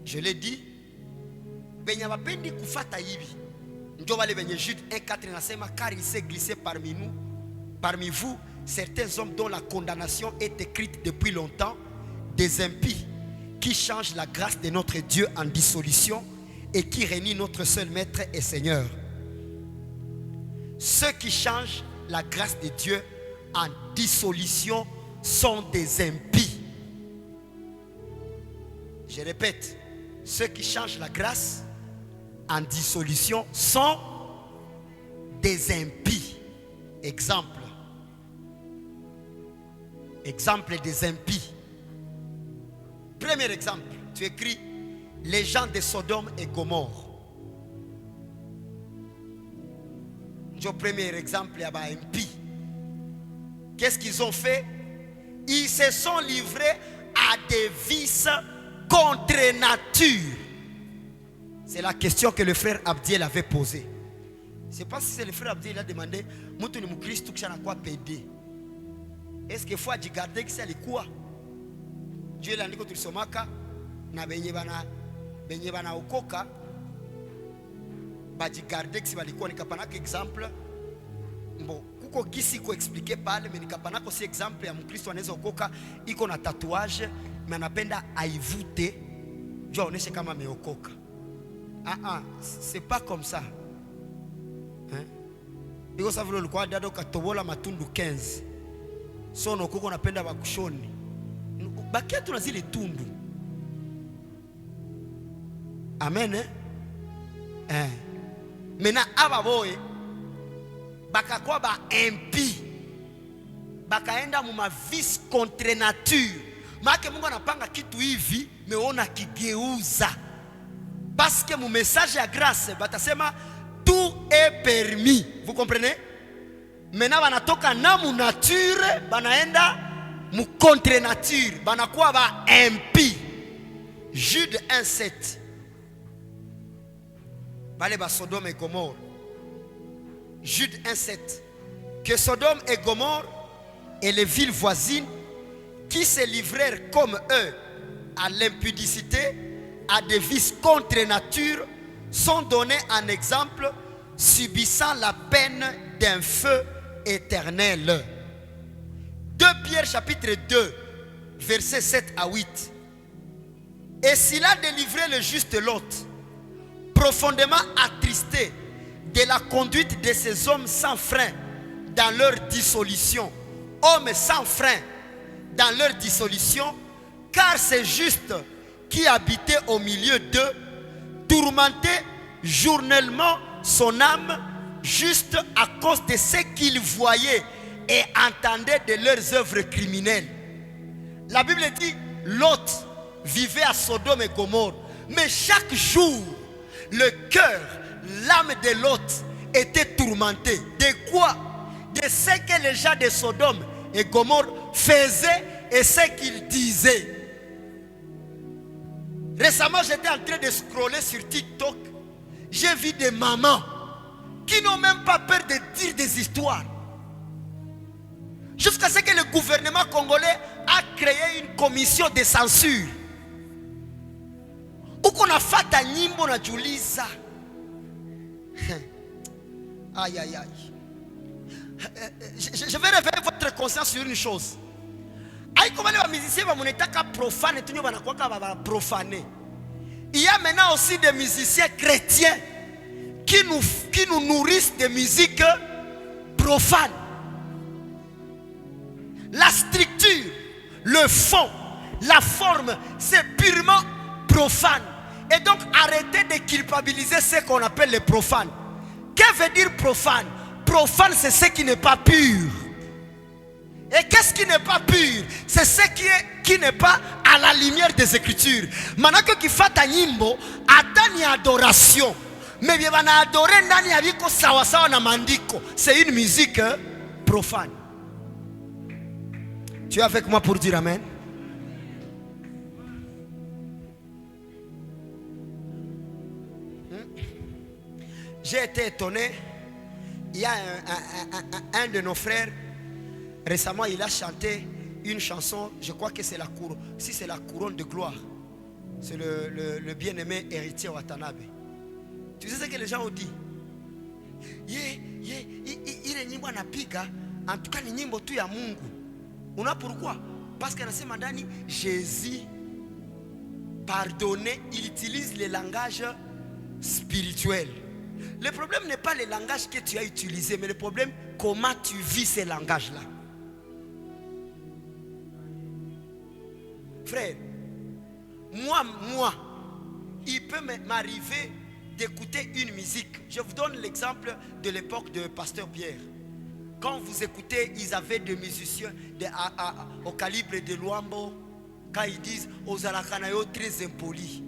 Je l'ai dit, benya bapendi kufata hivi ndio wale benye Jude 1:4 nasema car il s'est glissé parmi vous certains hommes dont la condamnation est écrite depuis longtemps, des impies qui changent la grâce de notre Dieu en dissolution et qui renient notre seul maître et Seigneur. Ceux qui changent la grâce de Dieu en dissolution sont des impies. Je répète, ceux qui changent la grâce en dissolution sont des impies. Exemple des impies. Premier exemple, tu écris les gens de Sodome et Gomorre. Le premier exemple, il y a un impie. Qu'est-ce qu'ils ont fait? Ils se sont livrés à des vices contre nature. C'est la question que le frère Abdiel avait posée. Je ne sais pas si c'est le frère Abdiel qui a demandé Moutou ni Christ qui a quoi pédé. Est-ce qu'il faut garder que c'est le quoi? Dieu l'a dit que tu somaka na benye bana okoka ba garder que c'est le quoi. Ni kapana exemple. Bon, kuko gisi ko expliquer pale, mais nikapanako si exemple ya Mkristo anaweza okoka iko na tatouage mais anapenda aivute jo aoneshe kama ameokoka. C'est pas comme ça. Hein? Iko sawa vile ulikuwa dada ukatobola matundu 15. So no kuko napenda bakushoni. Bakia tuna zile tundu. Amen. Mena aba boy bakakuwa ba impi, bakaenda mu mavis contre nature. Maana Mungu anapanga kitu hivi meona kigeuza. Parce que mon message à grâce batasema tout est permis. Vous comprenez? Maintenant banatoka na mu nature banaenda mu contre nature, banakuwa ba impi. Jude 1:7. Bale ba Sodome et Gomorre. Jude 1:7. Que Sodome et Gomorre et les villes voisines qui se livrèrent comme eux à l'impudicité, à des vices contre nature, sont donnés en exemple, subissant la peine d'un feu éternel. 2 Pierre chapitre 2, versets 7 à 8. Et s'il a délivré le juste Lot, profondément attristé de la conduite de ces hommes sans frein dans leur dissolution, hommes sans frein dans leur dissolution, car c'est juste qui habitait au milieu d'eux, tourmentait journellement son âme juste à cause de ce qu'il voyait et entendait de leurs œuvres criminelles. La Bible dit, Lot vivait à Sodome et Gomorre, mais chaque jour, le cœur, l'âme de Lot était tourmentée. De quoi? De ce que les gens de Sodome et Gomorre faisaient et ce qu'ils disaient. Récemment, j'étais en train de scroller sur TikTok. J'ai vu des mamans qui n'ont même pas peur de dire des histoires. Jusqu'à ce que le gouvernement congolais a créé une commission de censure. Où qu'on a fait un nimbo na Julisa. Aïe aïe aïe. Je vais réveiller votre conscience sur une chose. Aïe, comment les musiciens vont être profanes, tout le monde va profaner. Il y a maintenant aussi des musiciens chrétiens qui nous nourrissent de musique profane. La structure, le fond, la forme, c'est purement profane. Et donc arrêtez de culpabiliser ce qu'on appelle les profanes. Que veut dire profane? Profane, c'est ce qui n'est pas pur. Et qu'est-ce qui n'est pas pur? C'est ce qui n'est pas à la lumière des Écritures. Maintenant que qui fait un nyimbo, atani adoration. Mais bien on a adoré nani abiko sawa sawa na mandiko. C'est une musique profane. Tu es avec moi pour dire amen? J'ai été étonné. Il y a un de nos frères. Récemment, il a chanté une chanson, je crois que c'est la couronne. Si c'est la couronne de gloire, c'est le bien-aimé héritier Watanabe. Tu sais ce que les gens ont dit? Il est nyimbo anapiga, en tout cas ni nyimbo tu ya Mungu. On a pourquoi? Parce que dans mandani Jésus pardonné, il utilise le langage spirituel. Le problème n'est pas le langage que tu as utilisé, mais le problème comment tu vis ces langages-là. Frère, moi, il peut m'arriver d'écouter une musique. Je vous donne l'exemple de l'époque de Pasteur Pierre. Quand vous écoutez, ils avaient des musiciens au calibre de Luambo. Quand ils disent aux Alakanayo très impolis.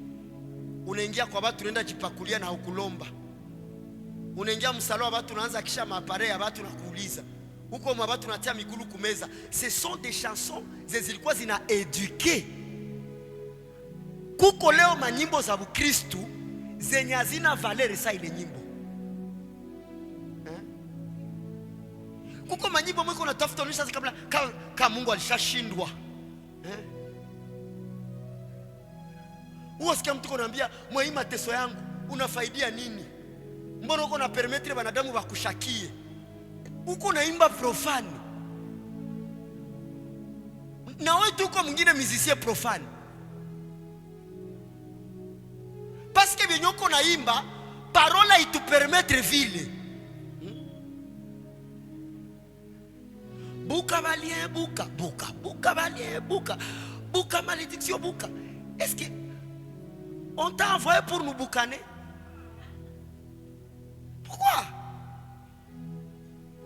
Unaingia kwa watu unaenda jipakulia na ukulomba. Unaingia msalo watu unaanza kisha mapare ya watu nakuuliza. Huko watu unatia migulu kumeza. Ce sont des chansons zilikuwa zina eduquer. Kuko leo manyimbo za Bukristu zenye hazina valeur sa ile nyimbo. Kuko manyimbo mwiko unatafuta unisha kabla kama Mungu alishashindwa. Uwasikia mtu konambia mwa hii mateso yangu unafaidia nini? Mbona uko na permettre wanadamu wakushakie? uko naimba profane. Na wewe tuko mwingine musicien profane. Parce que bien uko naimba, parole il te permettre vile. Bouka valien, bouka, bouka, bouka valien, bouka, bouka malédiction, bouka. Est-ce que on t'a envoyé pour nous boucaner? Pourquoi?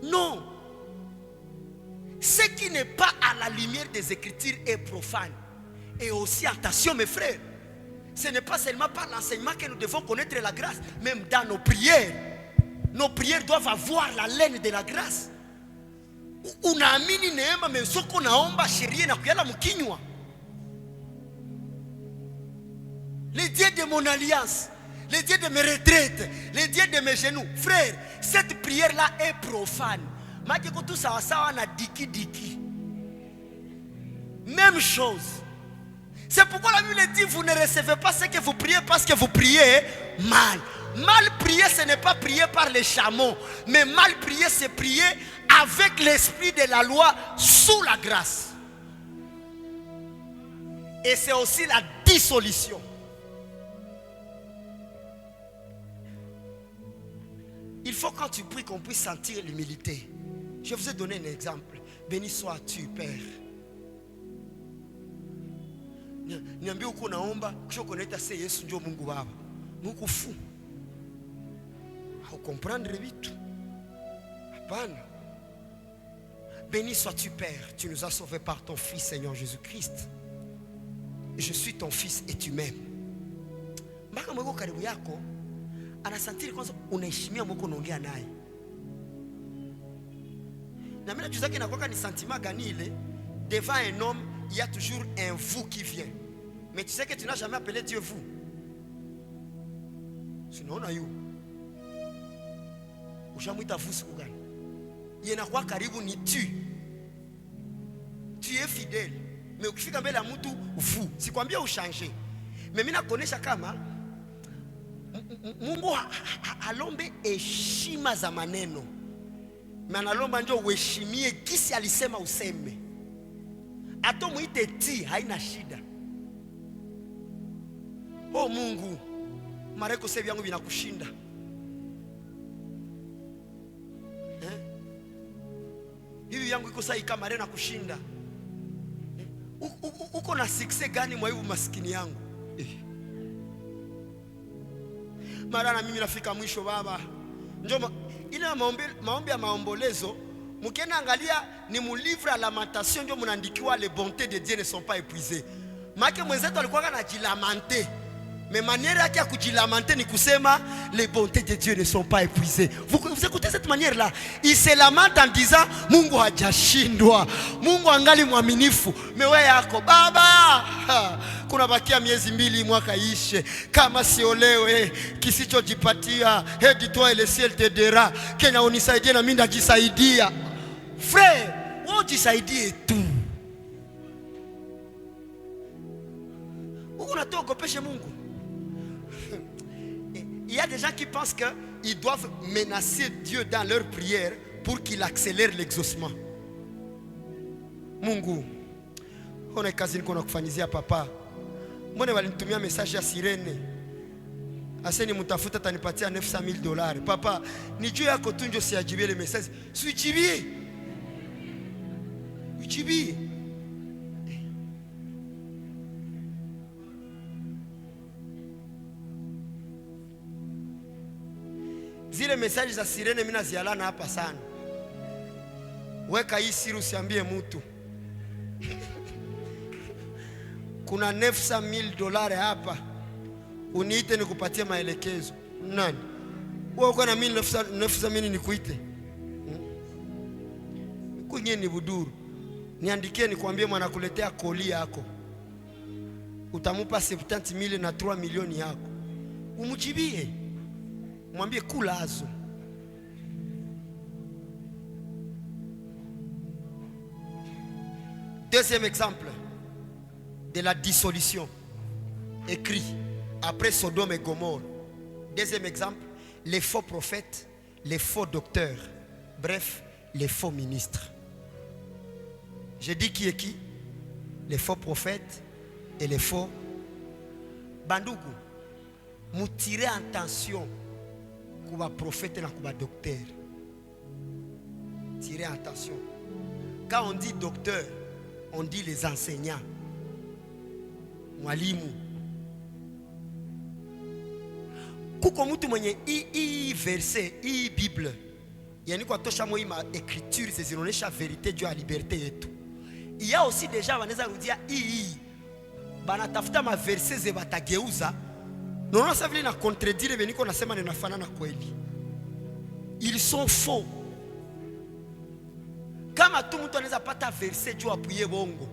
Non. Ce qui n'est pas à la lumière des Écritures est profane. Et aussi, attention mes frères, ce n'est pas seulement par l'enseignement que nous devons connaître la grâce, même dans nos prières. Nos prières doivent avoir la laine de la grâce. Unaamini neema mezoko naomba sheria na kuyala mkinywa. Les dieux de mon alliance, les dieux de mes retraites, les dieux de mes genoux. Frère, cette prière-là est profane. Makiko tout ça na diki diki. Même chose. C'est pourquoi la Bible dit vous ne recevez pas ce que vous priez parce que vous priez mal. Mal prier, ce n'est pas prier par les chameaux, mais mal prier, c'est prier avec l'esprit de la loi sous la grâce. Et c'est aussi la dissolution. Il faut quand tu pries qu'on puisse sentir l'humilité. Je vous ai donné un exemple. Béni sois-tu, Père. Niambie uko naomba kisha ukoneta se Yesu ndio Mungu Baba. Mungu fu. Au comprendre vitu. Hapana. Béni sois-tu, Père. Tu nous as sauvés par ton Fils, Seigneur Jésus-Christ. Je suis ton Fils et tu m'aimes. Mbaka mweko karibu yako anasantiri kwanza unaheshimia mweko unaongea naye. Na mimi najua zake inakuwa ni sentiment gani ile devant un homme, il y a toujours un vous qui vient. Mais tu sais que tu n'as jamais appelé Dieu vous. Sinon on a eu. Ushamuita vous siku gani? Yenakuwa karibu ni tu. Tu es fidèle. Mais ukifika mbele ya mtu vous. Sikwambia uchanger. Mais mimi nakuonesha kama Mungu alombe heshima za maneno. Mais analomba ndio uheshimie kisi alisema useme. Ato muite ti haina shida. Oh Mungu, mareko sevi yangu vinakushinda. Hivi yangu iko sahi kama rena kushinda. Uko na success gani mwa hiyo maskini yangu? Mara na mimi nafika mwisho baba. Njoo ile maombi ya maombolezo mkienda angalia ni mu livre à lamentation ndio mnaandikiwa les bontés de Dieu ne sont pas épuisées. Maana mwenzetu alikuwa anajilamenter. Mais manière yake ya kujilamenter ni kusema les bontés de Dieu ne sont pas épuisées. Vous écoutez cette manière là, il se lamente en disant Mungu hajashindwa. Mungu angali mwaminifu. Mewe yako baba, kuna bakia miezi 2 mwaka ishe. Kama siolewe kisichojipatia, hedi toi le ciel te dira. Kenya unisaidie na mimi ndajisaidia. Frère, wewe jisaidie tu. Unataka ukopeshe Mungu. Il y a des gens qui pensent qu'ils doivent menacer Dieu dans leur prière pour qu'il accélère l'exaucement. Mungu, on est kazi niko nakufanyizia papa. Mbona walinitumia message ya sirene? Aseni mtafuta tanipatia $900,000. Papa, ni juu yako tu ndio siajibie le message. Siujibie. Ujibie. Zile message za sirene mimi nazialana hapa sana. Weka hii siri usiambie mtu. Kuna $900,000 hapa. Uniite nikupatie maelekezo. Nani? Wewe uko na mimi $900,000 nikuite? Kunye ni buduru. Niandikie nikwambie mwana kuletea koli yako. Utamupa 70,000 na 3 milioni yako. Umujibie. Mwambie kulazo. Deuxième exemple de la dissolution écrit après Sodome et Gomorrhe. Deuxième exemple, les faux prophètes, les faux docteurs, bref, les faux ministres. Je dis qui est qui? Les faux prophètes et les faux bandugu. Vous tirez attention pour prophète et pour docteur. Tirez attention. Quand on dit docteur, on dit les enseignants. Mwalimu. Kuko mutu mwenye i verset, i Bible. Yani kwa tosha moi ma écriture, c'est zinaonesha vérité Dieu a liberté yetu. Il y a aussi déjà wanaweza rudia banatafuta ma verset ze batageuza. Non ça vile na contredire beniko nasema ninafanana kweli. Ils sont faux. Kama tu mtu anaweza pata verset Dieu appuyer bongo.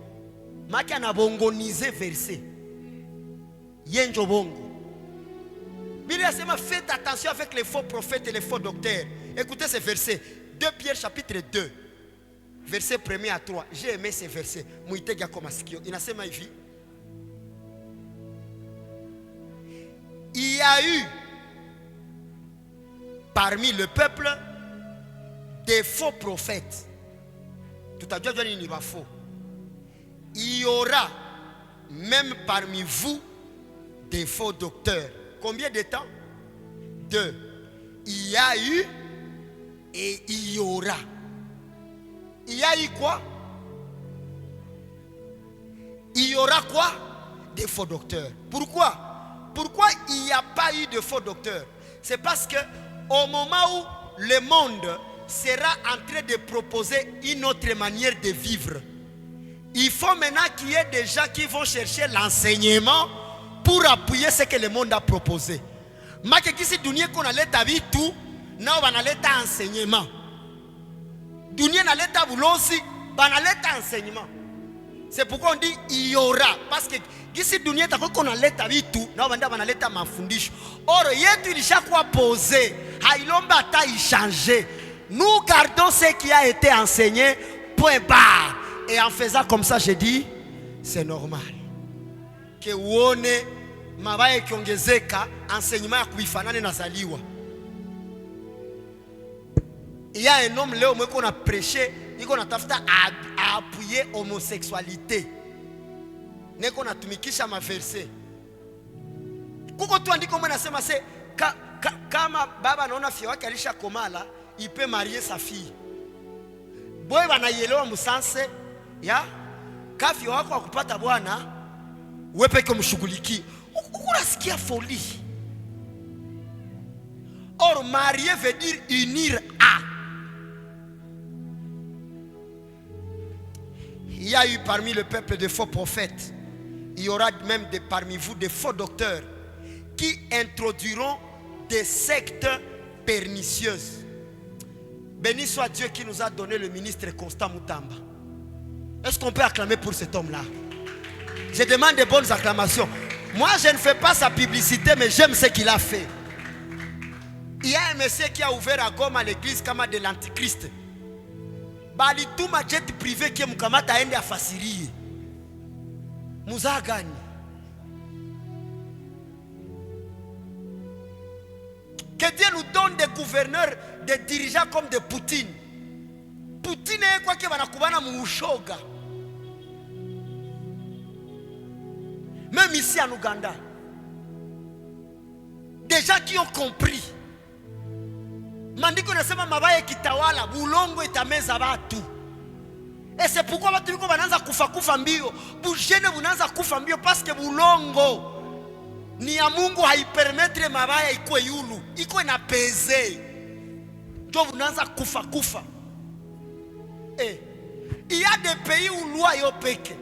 Maki anabongonize verset. Yenjo bongo. Bible asema faites attention avec les faux prophètes et les faux docteurs. Écoutez ce verset. 2 Pierre chapitre 2. Verset 1er à 3. J'ai aimé ce verset. Muitega koma sikio. Inasema hivi. Il y a eu parmi le peuple des faux prophètes. Tout à l'heure, il n'y a pas faux. Il y aura même parmi vous des faux docteurs. Combien de temps? 2. Il y a eu et il y aura. Il y a eu quoi? Il y aura quoi? Des faux docteurs. Pourquoi? Pourquoi il n'y a pas eu de faux docteurs? C'est parce que au moment où le monde sera en train de proposer une autre manière de vivre, il faut maintenant qu'il y ait des gens qui vont chercher l'enseignement pour appuyer ce que le monde a proposé. Mais si dunia qu'on a l'état tout, nous on a l'état enseignement. Dunia na l'état boulosi, on a l'état enseignement. C'est pourquoi on dit il y aura, parce que si dunia ta qu'on a l'état tout, nous on a l'état mafundisho. Or yetu ilishakuwa posé, hailomba ta y changer. Nous gardons ce qui a été enseigné, point barre. Et en faisant comme ça, je dis, c'est normal. Que uone mabaya kiongezeka, enseignement ya kuifanane na zaliwa. Il y a un homme là où on a prêché, il a tafuta à appuyer homosexualité. Ne qu'on a tumikisha ma verset. Kuko tu andiko mwana sema se kama baba naona fia wake alisha komala, il peut marier sa fille. Boy banayelewa musanse ya kafi wako akupata bwana wewe peke umshughuliki. Unasikia folie. Or marier veut dire unir à. Il y a eu parmi le peuple de faux prophètes. Il y aura même parmi vous des faux docteurs qui introduiront des sectes pernicieuses. Béni soit Dieu qui nous a donné le ministre Constant Mutamba. Est-ce qu'on peut acclamer pour cet homme-là? Je demande de bonnes acclamations. Moi, je ne fais pas sa publicité, mais j'aime ce qu'il a fait. Il y a un monsieur qui a ouvert à Goma l'église comme de l'antichrist. Bali tout ma jet privé qui est mkamata ende afasirie. Muzagani. Que Dieu nous donne des gouverneurs, des dirigeants comme de Poutine. Poutine est quoi qui va nakubana mushoga. Même ici en Ouganda. Des gens qui ont compris. Mandiko nasema mabaya kitawala, bulongo itameza watu. Et c'est pourquoi watu wiko wanaanza kufa mbio. Bujene bunaanza kufa mbio parce que bulongo ni ya Mungu haipermettre mabaya ikuwe yulu, ikuwe na peze. Ndio bunaanza kufa. Il y a des pays où loi yo peke.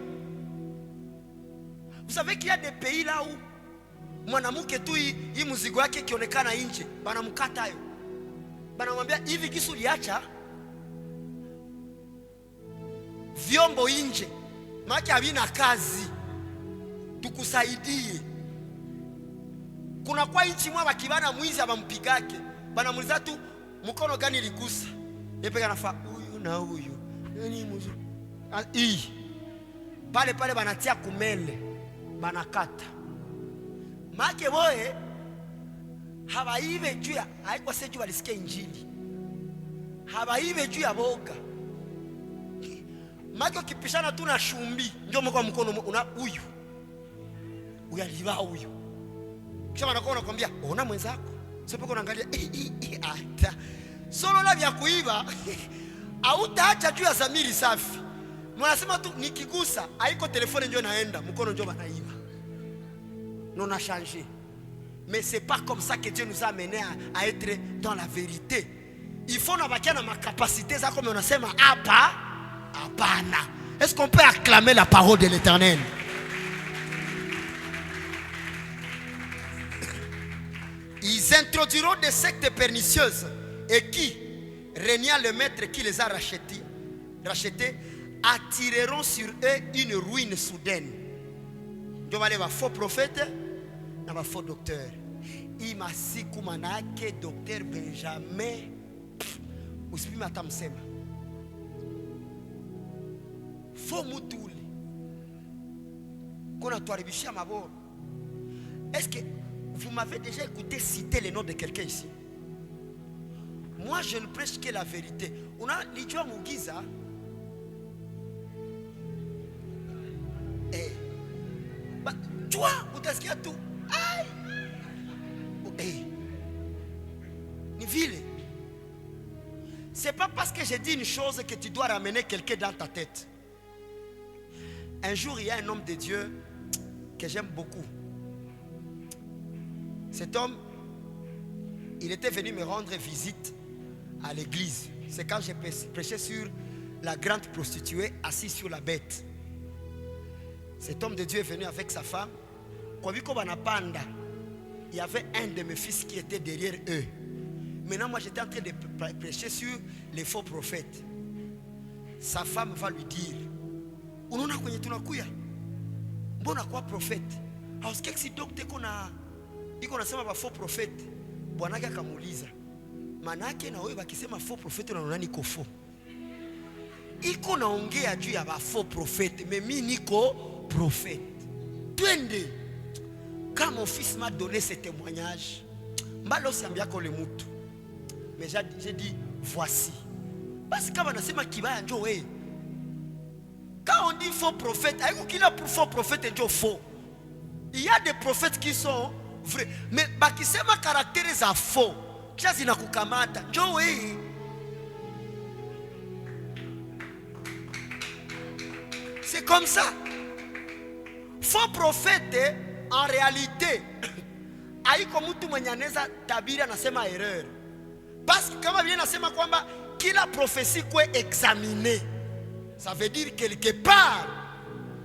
Vous savez qu'il y a des pays là où mwanamke tu hii mzigo wake ikionekana nje, banamkata hayo. Banamwambia hivi kisu liacha vyombo nje. Maana havina kazi. Tukusaidie. Kuna kwa nchi mwa bakibana mwizi abampigake. Banamuliza tu mkono gani ligusa. Yepeka nafa huyu na huyu. Nani muzu? Pale banatia kumele. Banakata. Make boye habaibe juu ya haikuwa seju walisikia injili. habaibe juu ya boga. Maki kipishana tu na shumbi ndio mko mkono una huyu uyaliva huyu, kisha wanakuwa wanakuambia ona mwenzako sio peko unaangalia ata solo la vya kuiba hautaacha juu ya zamiri safi. Mnasema tu nikigusa haiko telefone ndio naenda mkono ndio banaiba. Non a changé. Mais c'est pas comme ça que Dieu nous a amené à être dans la vérité. Il faut nous bakia na ma capacité ça comme on asema hapa hapana. Est-ce qu'on peut acclamer la parole de l'Éternel? Ils introduiront des sectes pernicieuses et qui, régnant le maître qui les a rachetés, attireront sur eux une ruine soudaine. Donc, il y a faux prophètes et un faux docteur. Il m'a dit que docteur Benjamin, usipi matamsema. Faux mutuli. Qu'on a tuaribishia maboro. Est-ce que vous m'avez déjà écouté citer le nom de quelqu'un ici? Moi, je ne prêche que la vérité. On a l'idée Mugiza. Toi, tu as tout. C'est pas parce que j'ai dit une chose que tu dois ramener quelqu'un dans ta tête. Un jour, il y a un homme de Dieu que j'aime beaucoup. Cet homme, il était venu me rendre visite à l'église. C'est quand j'ai prêché sur la grande prostituée assise sur la bête. Cet homme de Dieu est venu avec sa femme. Il y avait un de mes fils qui était derrière eux. Maintenant, moi, j'étais en train de prêcher sur les faux prophètes. Sa femme va lui dire, unaona kwenye tunakuya, mbona kwa prophète? Hausikia si docteur iko nasema ba faux prophète. Bwanake akamuuliza, manake na wewe bakisema faux prophète unaona niko faux? Iko naongea juu ya ba faux prophète, mais mimi niko prophète. Twende. Quand mon fils m'a donné ce témoignage, mbalo siambia ko le mutu. Mais j'ai dit voici. Parce que quand on a kibaya njo we. Quand on dit faux prophète, aïko kila pour faux prophète njo faux. Il y a des prophètes qui sont vrais, mais bakisema caractères za faux. Kisha zinakukamata njo we. C'est comme ça. Faux prophète en réalité haiko mtu mwenye anaweza tabiri anasema erreur. Parce que kama vile nasema kwamba kila prophétie kwe examiner. Ça veut dire quelque part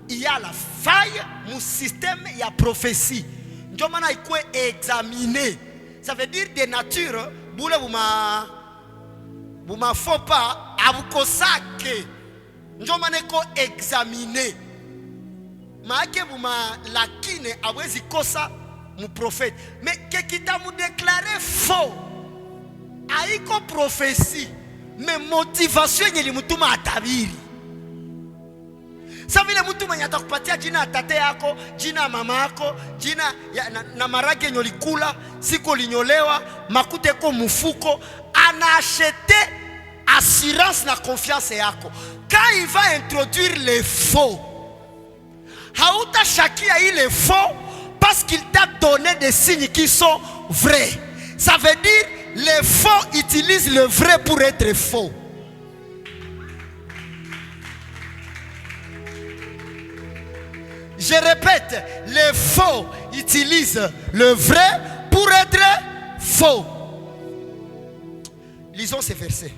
il y a la faille mu système ya prophétie. Ndio maana ikwe examiner. Ça veut dire de nature boule buma faut pas abukosake. Ndio maana iko examiner. Maake buma lakine awezi kosa mu prophète. Mais que kita mu déclarer faux. Haiko prophétie, mais motivation yenye mutuma atabiri. Sasa vile mtu mwenye atakupatia jina ya tate yako, jina ya mama yako, jina na marage yenye ulikula, siku linyolewa, makute ko mfuko, anaachete assurance na confiance yako. Quand il va introduire les faux, hauta shakia ile faux parce qu'il t'a donné des signes qui sont vrais. Ça veut dire les faux utilisent le vrai pour être faux. Je répète, les faux utilisent le vrai pour être faux. Lisons ces versets.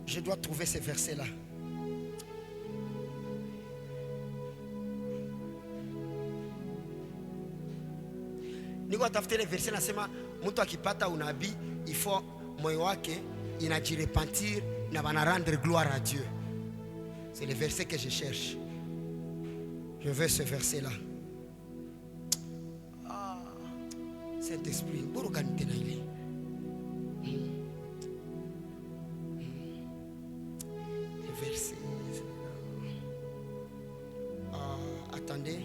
Je dois trouver ces versets-là. Niko tafuta les versets nasema mtu akipata unabii il faut moyo wake inajirepentir na bana rendre gloire à Dieu. C'est le verset que je cherche. Je veux ce verset-là. Saint-Esprit, boroganite na ile. Attendez.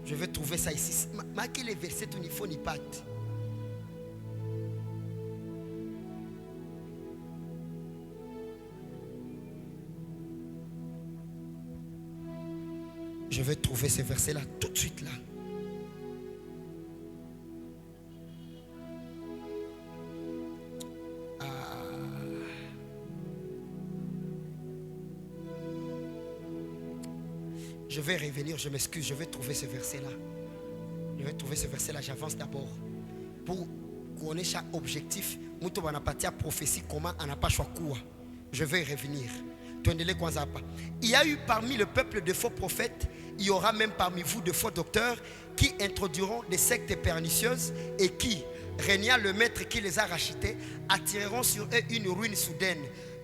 Je vais trouver ça ici. Marquez les versets où il faut ni pas. Je vais trouver ces versets-là tout de suite là. Je vais revenir, je m'excuse, je vais trouver ce verset-là. Je vais trouver ce verset-là, j'avance d'abord. Pour connaître chaque objectif, Mouto Banapatia prophétie comment on n'a pas choix quoi. Je vais revenir. Il y a eu parmi le peuple de faux prophètes, il y aura même parmi vous de faux docteurs qui introduiront des sectes pernicieuses et qui, régnant le maître qui les a rachetés, attireront sur eux une ruine soudaine.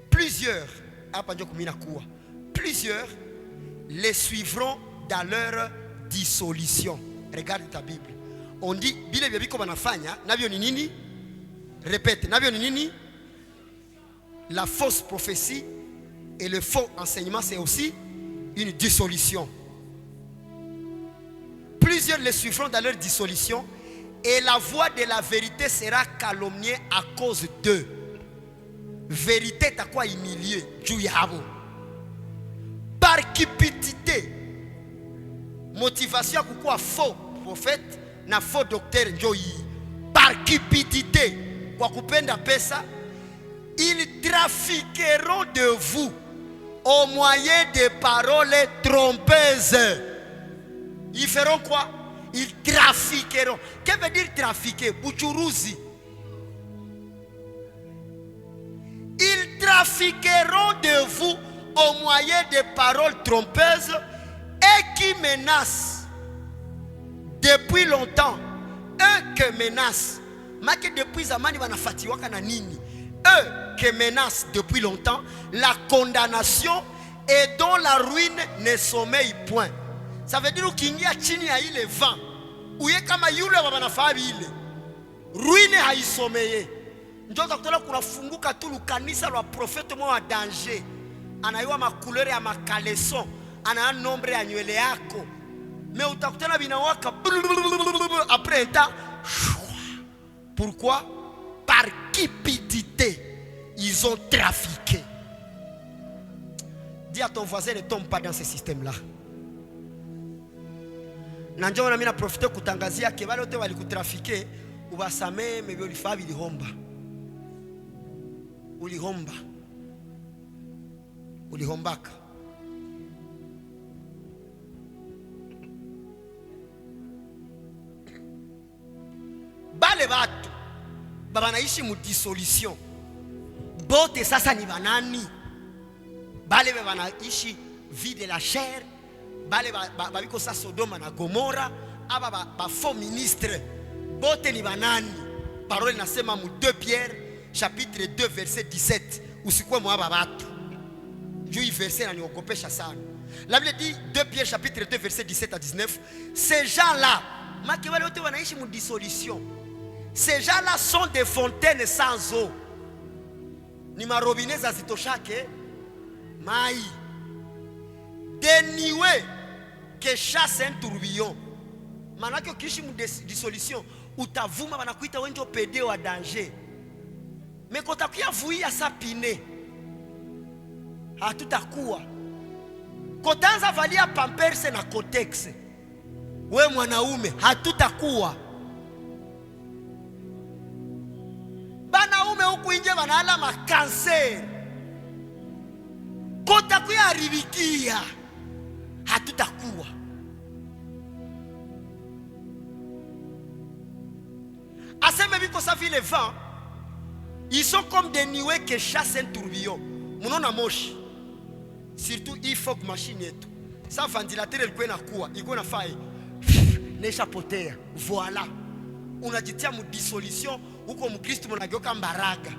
Plusieurs les suivront dans leur dissolution. Regarde ta Bible. On dit, répète, la fausse prophétie et le faux enseignement, c'est aussi une dissolution. Plusieurs les suivront dans leur dissolution et la voix de la vérité sera calomniée à cause d'eux. Vérité, t'as quoi humilié? Par cupidité, motivation à quoi faux prophète na faux docteur njoyi. Par cupidité, kwa kupenda pesa, ils trafiqueront de vous au moyen de paroles trompeuses. Ils feront quoi? Ils trafiqueront. Qu'est-ce que veut dire trafiquer? Buchuruzi. Ils trafiqueront de vous au moyen de paroles trompeuses et qui menacent depuis longtemps. Eux qui menacent. Mais depuis zamani wanafatiwaka na nini? Eux qui menacent depuis longtemps la condamnation et dont la ruine ne sommeille point. Ça veut dire qu'il y a chini ya ile vent. Uye kama yule wanafaa ile. Ruine haisomeye. Ndio utakuta kuna funguka tu kanisa la prophète mwa danger. Anayua makulere ya makaleson, ana nombre ya nywele yako. Mais utakutana binawaka après un temps. Pourquoi? Par cupidité, ils ont trafiqué. Dis à ton voisin, ne tombe pas dans ce système-là. Nanjo na mina profite kutangazia ke wale wote walikutrafike ubasame mebe ulifaa bilihomba. Ulihombaka. Bale batu baba naishi mu dissolution. Bote sasa ni banani? Bale baba naishi vie de la chair. Bale babiko sa Sodoma na Gomora. Aba ba faux ministre. Bote ni banani? Parole nasema mu 2 Pierre chapitre 2 verset 17. Usikwe mwa babatu. Juu verset na niokopesha sana. La Bible dit 2 Pierre chapitre 2 verset 17 à 19. Ces gens-là, makewale wote wanaishi mu dissolution. Ces gens-là sont des fontaines sans eau. Ni marobine za zitoshake mai. Des niouées que chasse un tourbillon. Manake ukiishi mu dissolution, utavuma banakuita wenjo pede wa danger. Mais quand tu as vuia sa pine, hatutakuwa. Kotanza valia pamperse na kotex. We mwanaume hatutakuwa. Banaume huku nje wanaala makanser. Kotakuya haribikia. Hatutakuwa. Aseme biko sa vile vent. Ils sont comme des nuées qui chassent un tourbillon. Munona moshi. Surtout il faut que machine et tout. Ça ventilateur il peut na quoi? Il peut na faille. Nesha potea. Voilà. Unajitia mu dissolution huko mkristo mnageuka mbaraga.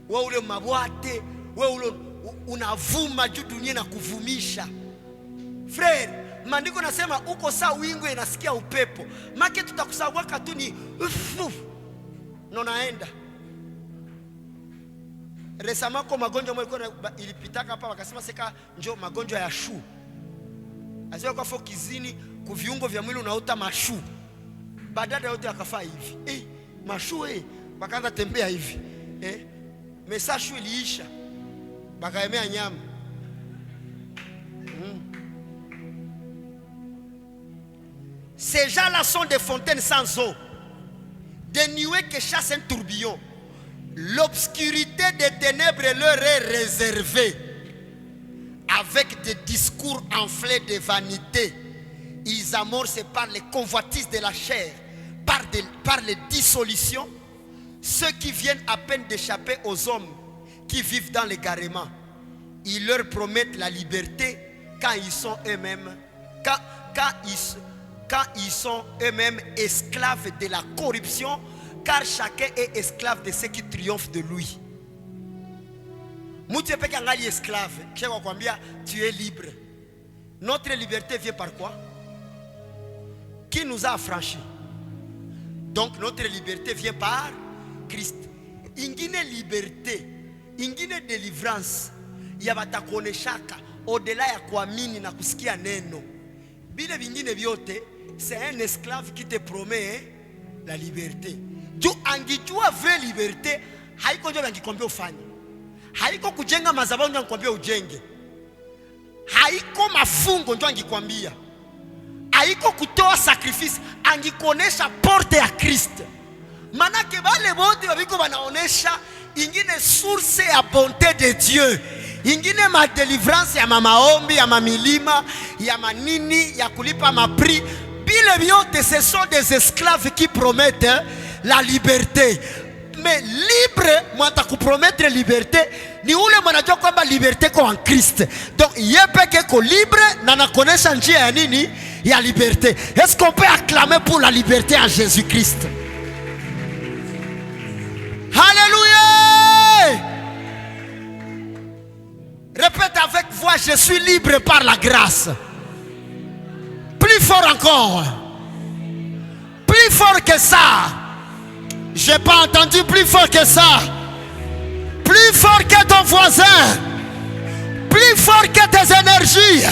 Wewe ule mabwate, wewe ule unavuma juu dunia na kuvumisha. Frère, maandiko nasema uko saa wingu inasikia upepo. Make tutakusawaka tu ni no naenda. Récemment kwa magonjwa mwa ilipitaka hapa wakasema seka njo magonjwa ya shu. Asio kwa kizini ku viungo vya mwili unaota mashu. Badada yote akafaa hivi. Mashu bakaanza tembea hivi. Mesa shu iliisha. Bakaemea nyama. Ces gens-là sont des fontaines sans eau, des nuées que chasse un tourbillon. L'obscurité des ténèbres leur est réservée. Avec des discours enflés de vanité, ils amorcent par les convoitises de la chair, par les dissolutions, ceux qui viennent à peine d'échapper aux hommes qui vivent dans l'égarement. Ils leur promettent la liberté quand ils sont eux-mêmes, quand ils sont eux-mêmes esclaves de la corruption, car chacun est esclave de ceux qui triomphent de lui. Mouti peke angali esclave, tu es libre. Notre liberté vient par quoi? Qui nous a affranchis? Donc notre liberté vient par Christ. Ingine liberté, ingine délivrance, yabata koneshaka au-delà ya kuamini na kusikia neno. Bile vingine vyote, c'est un esclave qui te promet la liberté. Tu angijua vraie liberté, haiko ndio angikwambia ufanye. Haiko kujenga madhabahu ndio angikwambia ujenge. Haiko mafungo ndio angikwambia. Haiko kutoa sacrifice, angikuonesha porte ya Kristo. Manake wale wote wabiko wanaonesha ingine source ya bonté de Dieu. Ingine ma délivrance ya maombi, ya mamilima, ya manini, ya kulipa mapri. Bile biote, ce sont des esclaves qui promettent la liberté. Mais libre, moi ta promettre liberté, ni ule mwanajua kwamba liberté ko en Christ. Donc yepeke ko libre na nakonesha njia ya nini? Ya liberté. Est-ce qu'on peut acclamer pour la liberté en Jésus-Christ? Alléluia! Répète avec voix, je suis libre par la grâce. Plus fort encore. Plus fort que ça. Je n'ai pas entendu plus fort que ça. Plus fort que ton voisin. Plus fort que tes énergies.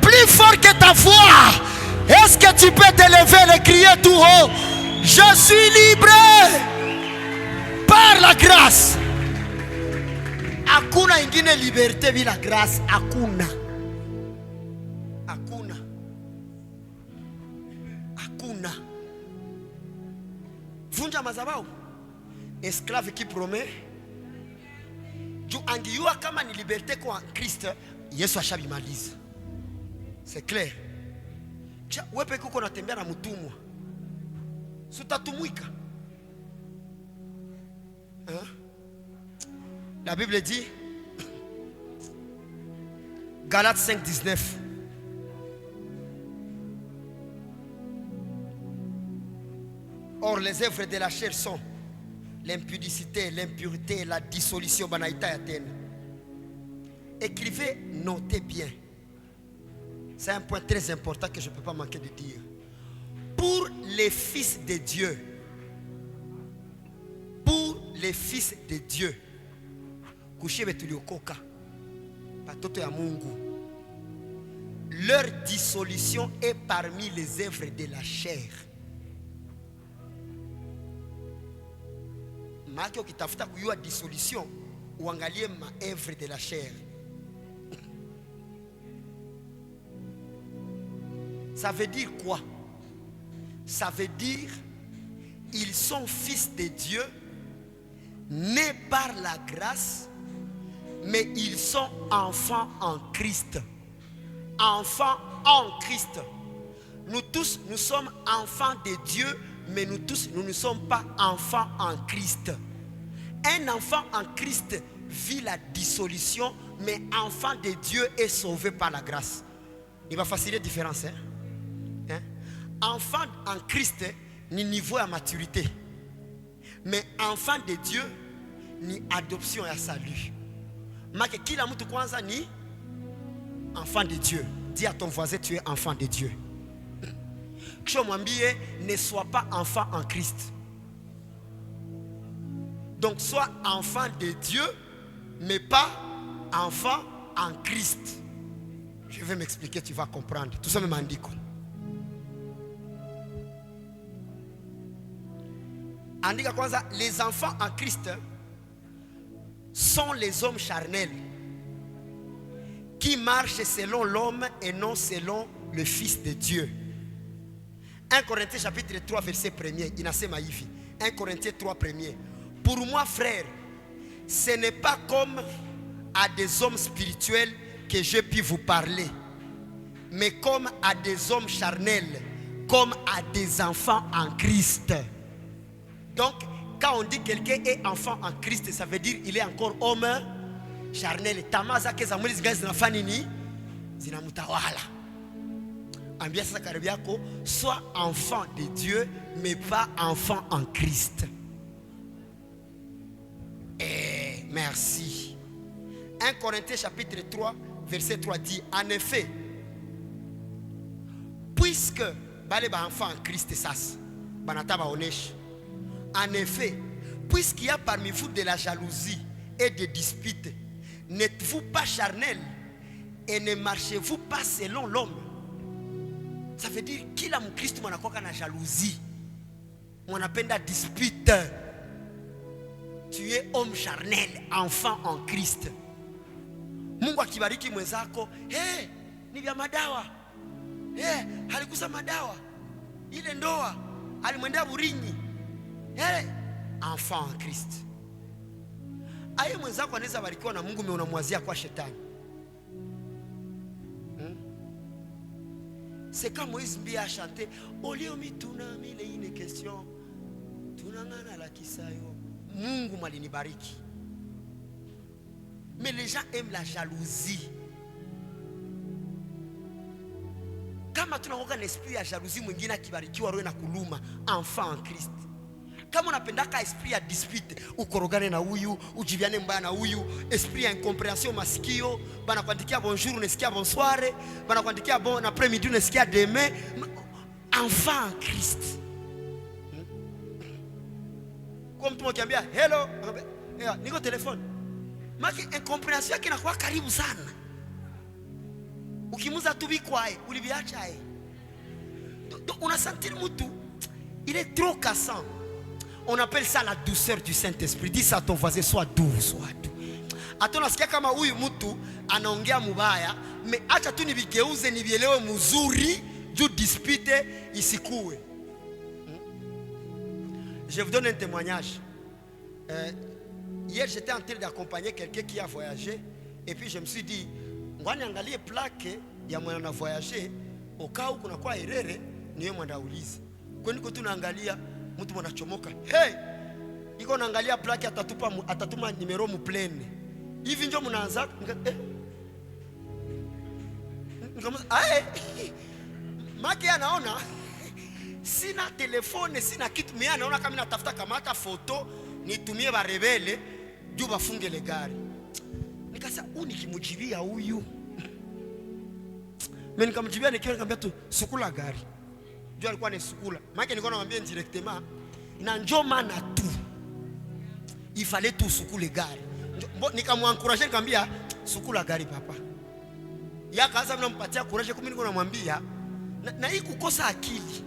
Plus fort que ta voix. Est-ce que tu peux te lever et crier tout haut? Je suis libre par la grâce. Hakuna ingine liberté bila grâce. Hakuna. Hakuna. Hakuna. Vunja mazabau. Esclave qui promet. Ju angiyua kama ni liberté kwa Kristo, Yesu ashabimaliza. C'est clair. Wewe peke uko unatembea na mtumwa. Sutatumwika. La Bible dit, Galates 5:19. Or les œuvres de la chair sont l'impudicité, l'impureté, la dissolution. Écrivez, notez bien. C'est un point très important que je ne peux pas manquer de dire. Pour les fils de Dieu, pour les fils de Dieu, leur dissolution est parmi les œuvres de la chair. Maki ukitafuta kujua dissolution, uangalie maœuvre de la chair. Ça veut dire quoi? Ça veut dire ils sont fils de Dieu, nés par la grâce, mais ils sont enfants en Christ. Enfants en Christ. Nous tous, nous sommes enfants de Dieu, mais nous tous, nous ne sommes pas enfants en Christ. Un enfant en Christ vit la dissolution, mais enfant de Dieu est sauvé par la grâce. Il va faciliter la différence. Enfant en Christ, ni niveau à maturité. Mais enfant de Dieu, ni adoption et salut. Make kila mtu kwanza ni enfant de Dieu. Dis à ton voisin, tu es enfant de Dieu. Ne sois pas enfant en Christ. Donc sois enfant de Dieu, mais pas enfant en Christ. Je vais m'expliquer, tu vas comprendre. Tout ça me dit quoi. Andika kwanza, les enfants en Christ sont les hommes charnels qui marchent selon l'homme et non selon le Fils de Dieu. 1 Corinthiens chapitre 3 verset 1er, inasema hivi. 1 Corinthiens 3 1er. Pour moi frère, ce n'est pas comme à des hommes spirituels que je puis vous parler, mais comme à des hommes charnels, comme à des enfants en Christ. Donc, quand on dit quelqu'un est enfant en Christ, ça veut dire il est encore homme charnel. Tamaza ke za mwili zinafanya nini? Zinamutawala. Ambia sasa karibu yako, sois enfant de Dieu, mais pas enfant en Christ. Merci. 1 Corinthiens chapitre 3 verset 3 dit, en effet, puisque bale ba enfant en Christ sas, banata ba onesh. En effet, puisqu'il y a parmi vous de la jalousie et des disputes, n'êtes-vous pas charnel et ne marchez-vous pas selon l'homme? Ça veut dire qu'il a mon Christ mwanakoka na jalousie, mwanapenda dispute. Tu es homme charnel, enfant en Christ. Mungu akibariki mwenzako, ni vya madawa. Halikusa madawa. Ile ndoa alimwendea burinyi. Enfant en Christ. Aye mwenzako anaweza barikiwa na Mungu, unamwazia kwa shetani. C'est comme Moïse Mbia a chanté, Oliomi tuna mile ine question, tunangana la kisayo. Mungu malinibariki. Mais les gens aiment la jalousie. Kama tunakoga l'esprit ya jalousie, mwingine akibarikiwa roho na kuluma, enfant en Christ. Kama unapendaka esprit ya dispute, ukorogane na huyu, ujiviane mbaya na huyu, esprit ya incompréhension masikio, bana kuandikia bonjour unasikia bonsoir, bana kuandikia bon après-midi unasikia demain. Enfant en Christ. Kwa mtu mkiambia hello, niko telefone. Maki incompréhension yake inakuwa karibu sana. Ukimuza tu bikwae, ulibiacha yeye. Unasentir mtu il est trop cassant. On appelle ça la douceur du Saint-Esprit. Dis ça à ton voisin, sois doux, sois doux. Hata unasikia kama huyu mtu anaongea mubaya, mais acha tu nibigeuze nibielewe mzuri, juu dispute isikue. Je vous donne un témoignage. Hier, j'étais en train d'accompagner quelqu'un qui a voyagé. Et puis, je me suis dit, ngwani angalie plaque ya mwana na voyager. Au cas où kuna kwa erreur, niwe mwanda ulizi. Kwa niko tu naangalia, mtu mwana chomoka. Hey! Iko naangalia plaque atatuma numero mu pleine. Hivi njo mnaanza. Maki anaona sina telefone, sina kitu, mimi anaona kama natafuta kamata foto nitumie ba rebele juu bafunge le gari. Nikasema nikimjibia huyu. Mimi nikamjibia nikamwambia tu sukula gari. Juu alikuwa ni sukula. Maki nilikuwa namwambia directement na njoo maana tu. Il fallait tout sukule gari. Nikamwencourager nikamwambia sukula gari papa. Yakaanza mnampatia courage, kumbe nilikuwa namwambia na hii kukosa akili.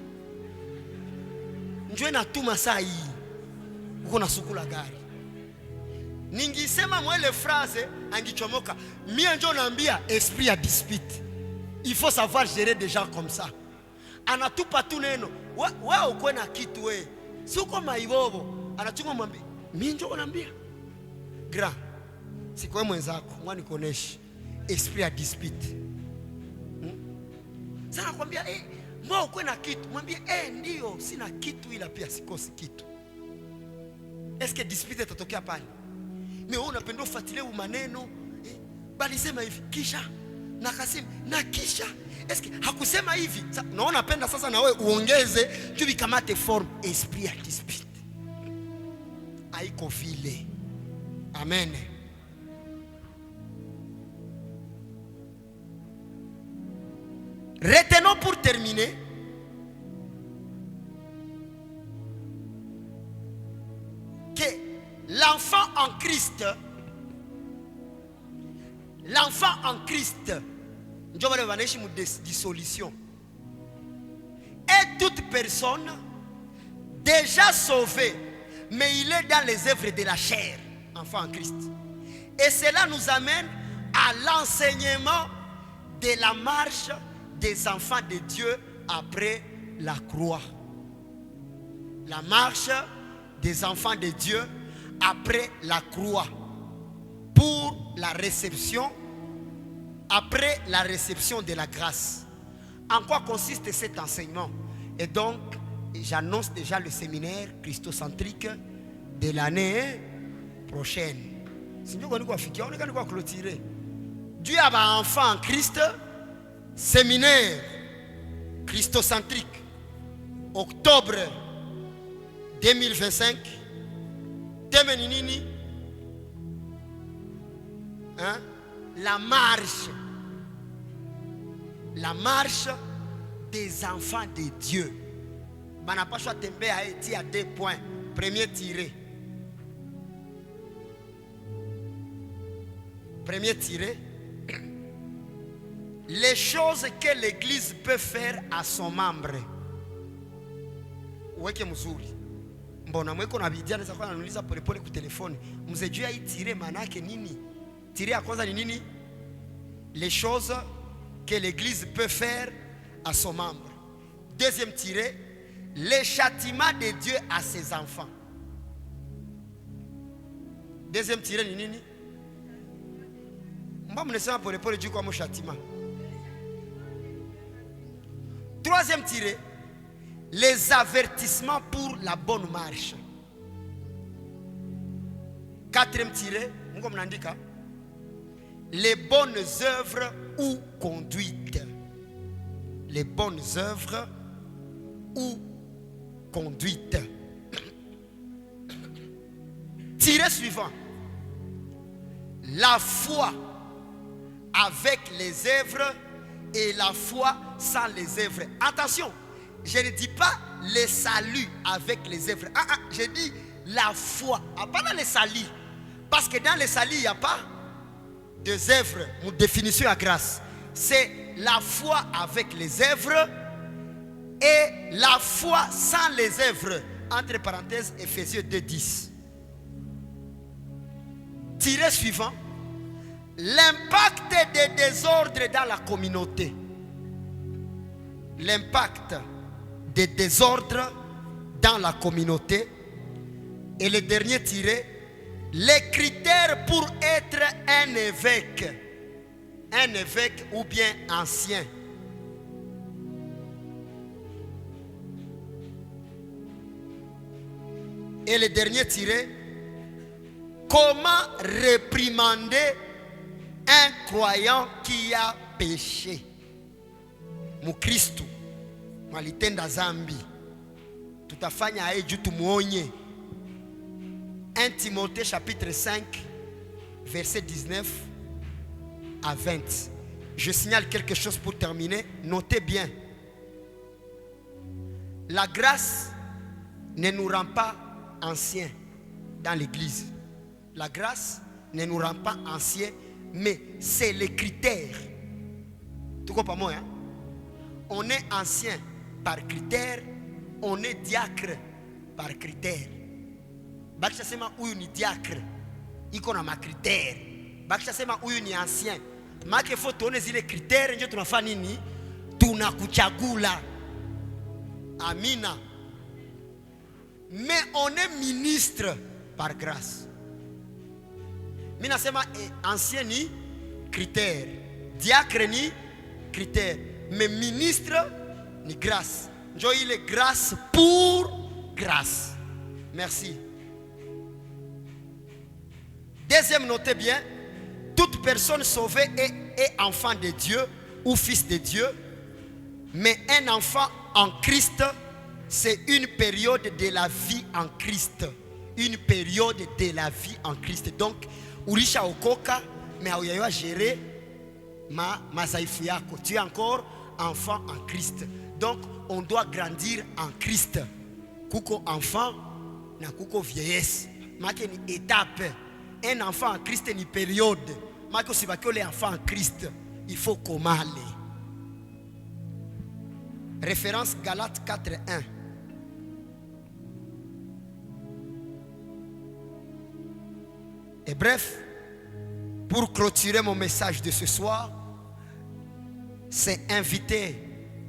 Njoo natuma saa hii. Uko na sukula gari. Ningisema mwele phrase angichomoka. Mimi njoo naambia esprit ya dispute. Il faut savoir gérer des gens comme ça. Anatupa tu neno. Wewe uko na kitu wewe. Si uko maibobo. Anachunga mwambie. Mimi njoo naambia. Gra. Siko mwenzako, mwani koneshi. Esprit ya dispute. Sasa nakwambia mbona uko na kitu? Mwambie ndio sina kitu ila pia sikosi kitu. Est-ce que dispute itatokea pale? Mais wewe unapenda ufuatilie maneno bali sema hivi kisha na Kasim na kisha. Est-ce que hakusema hivi? Naona napenda sasa na wewe uongeze tu vikamate form esprit ya dispute. Haiko vile. Amen. Retenons pour terminer que la Christ, l'enfant en Christ, dissolution. Et toute personne déjà sauvée, mais il est dans les œuvres de la chair, enfant en Christ. Et cela nous amène à l'enseignement de la marche des enfants de Dieu après la croix. La marche des enfants de Dieu après la croix. Pour la réception, après la réception de la grâce. En quoi consiste cet enseignement? Et donc, j'annonce déjà le séminaire christocentrique de l'année prochaine. Dieu a un enfant en Christ, séminaire christocentrique, octobre 2025. La marche des enfants de Dieu. Banapacho Tembe a été à 2 points. Premier tiré. Les choses que l'Église peut faire à son membre. Weke mzuri. Mbona mweko na vijana sasa anauliza polepole kwa telefoni. Mzee juu ya tiré manake nini? Tiré à kwanza ni nini? Les choses que l'Église peut faire à son membre. Deuxième tiré, les châtiments de Dieu à ses enfants. Deuxième tiré ni nini? Mba mnesema polepole juu kwa châtiment. Troisième tiré, les avertissements pour la bonne marche. Quatrième tiré, les bonnes œuvres ou conduite. Les bonnes œuvres ou conduite. Tiré suivant, la foi avec les œuvres et la foi sans les œuvres. Attention, je ne dis pas le salut avec les œuvres. Je dis la foi. Pas dans le salut. Parce que dans le salut, il n'y a pas de œuvres. Une définition à grâce. C'est la foi avec les œuvres et la foi sans les œuvres. Entre parenthèses, Ephésiens 2:10. Tiré suivant. L'impact des désordres dans la communauté. L'impact des désordres dans la communauté. Et le dernier tiré, les critères pour être un évêque ou bien ancien. Et le dernier tiré, comment réprimander un croyant qui a péché. Mukristo malitenda zambi, tutafanya aje juu tumuonye. 1 Timothée chapitre 5 verset 19 à 20. Je signale quelque chose pour terminer. Notez bien. La grâce ne nous rend pas anciens dans l'église. La grâce ne nous rend pas anciens, mais c'est les critères. Tu comprends moi, hein? On est ancien par critère, on est diacre par critère. Bakisha sema huyu ni diacre, iko na makritère. Bakisha sema huyu ni ancien, make faut tuone zile critère ndio tunafanya nini? Tunakuchagula. Amina. Mais on est ministre par grâce. Mina sema ancien ni critère, diacre ni critère, mais ministre ni grâce. Njo il est grâce pour grâce. Merci. Deuxième, notez bien, toute personne sauvée est enfant de Dieu ou fils de Dieu, mais un enfant en Christ, c'est une période de la vie en Christ. Une période de la vie en Christ. Donc, ulisha okoka, mais auyayo gérer mazaifu yako. Tu es encore enfant en Christ. Donc, on doit grandir en Christ. Kuko enfant, na kuko vieillesse. Make ni étape. un enfant en Christ est une période. Mais si les enfants en Christ, il faut comment aller. Référence Galates 4:1. Et bref, pour clôturer mon message de ce soir, c'est inviter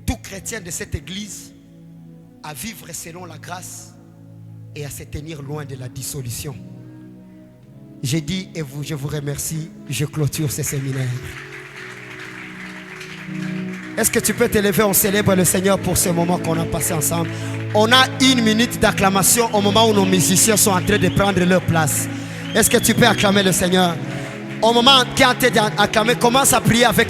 tout chrétien de cette église à vivre selon la grâce et à se tenir loin de la dissolution. J'ai dit et je vous remercie, je clôture ce séminaire. Est-ce que tu peux te lever? On célèbre le Seigneur pour ce moment qu'on a passé ensemble. On a 1 minute d'acclamation au moment où nos musiciens sont en train de prendre leur place. Est-ce que tu peux acclamer le Seigneur? Au moment où tu es en train d'acclamer, commence à prier avec moi.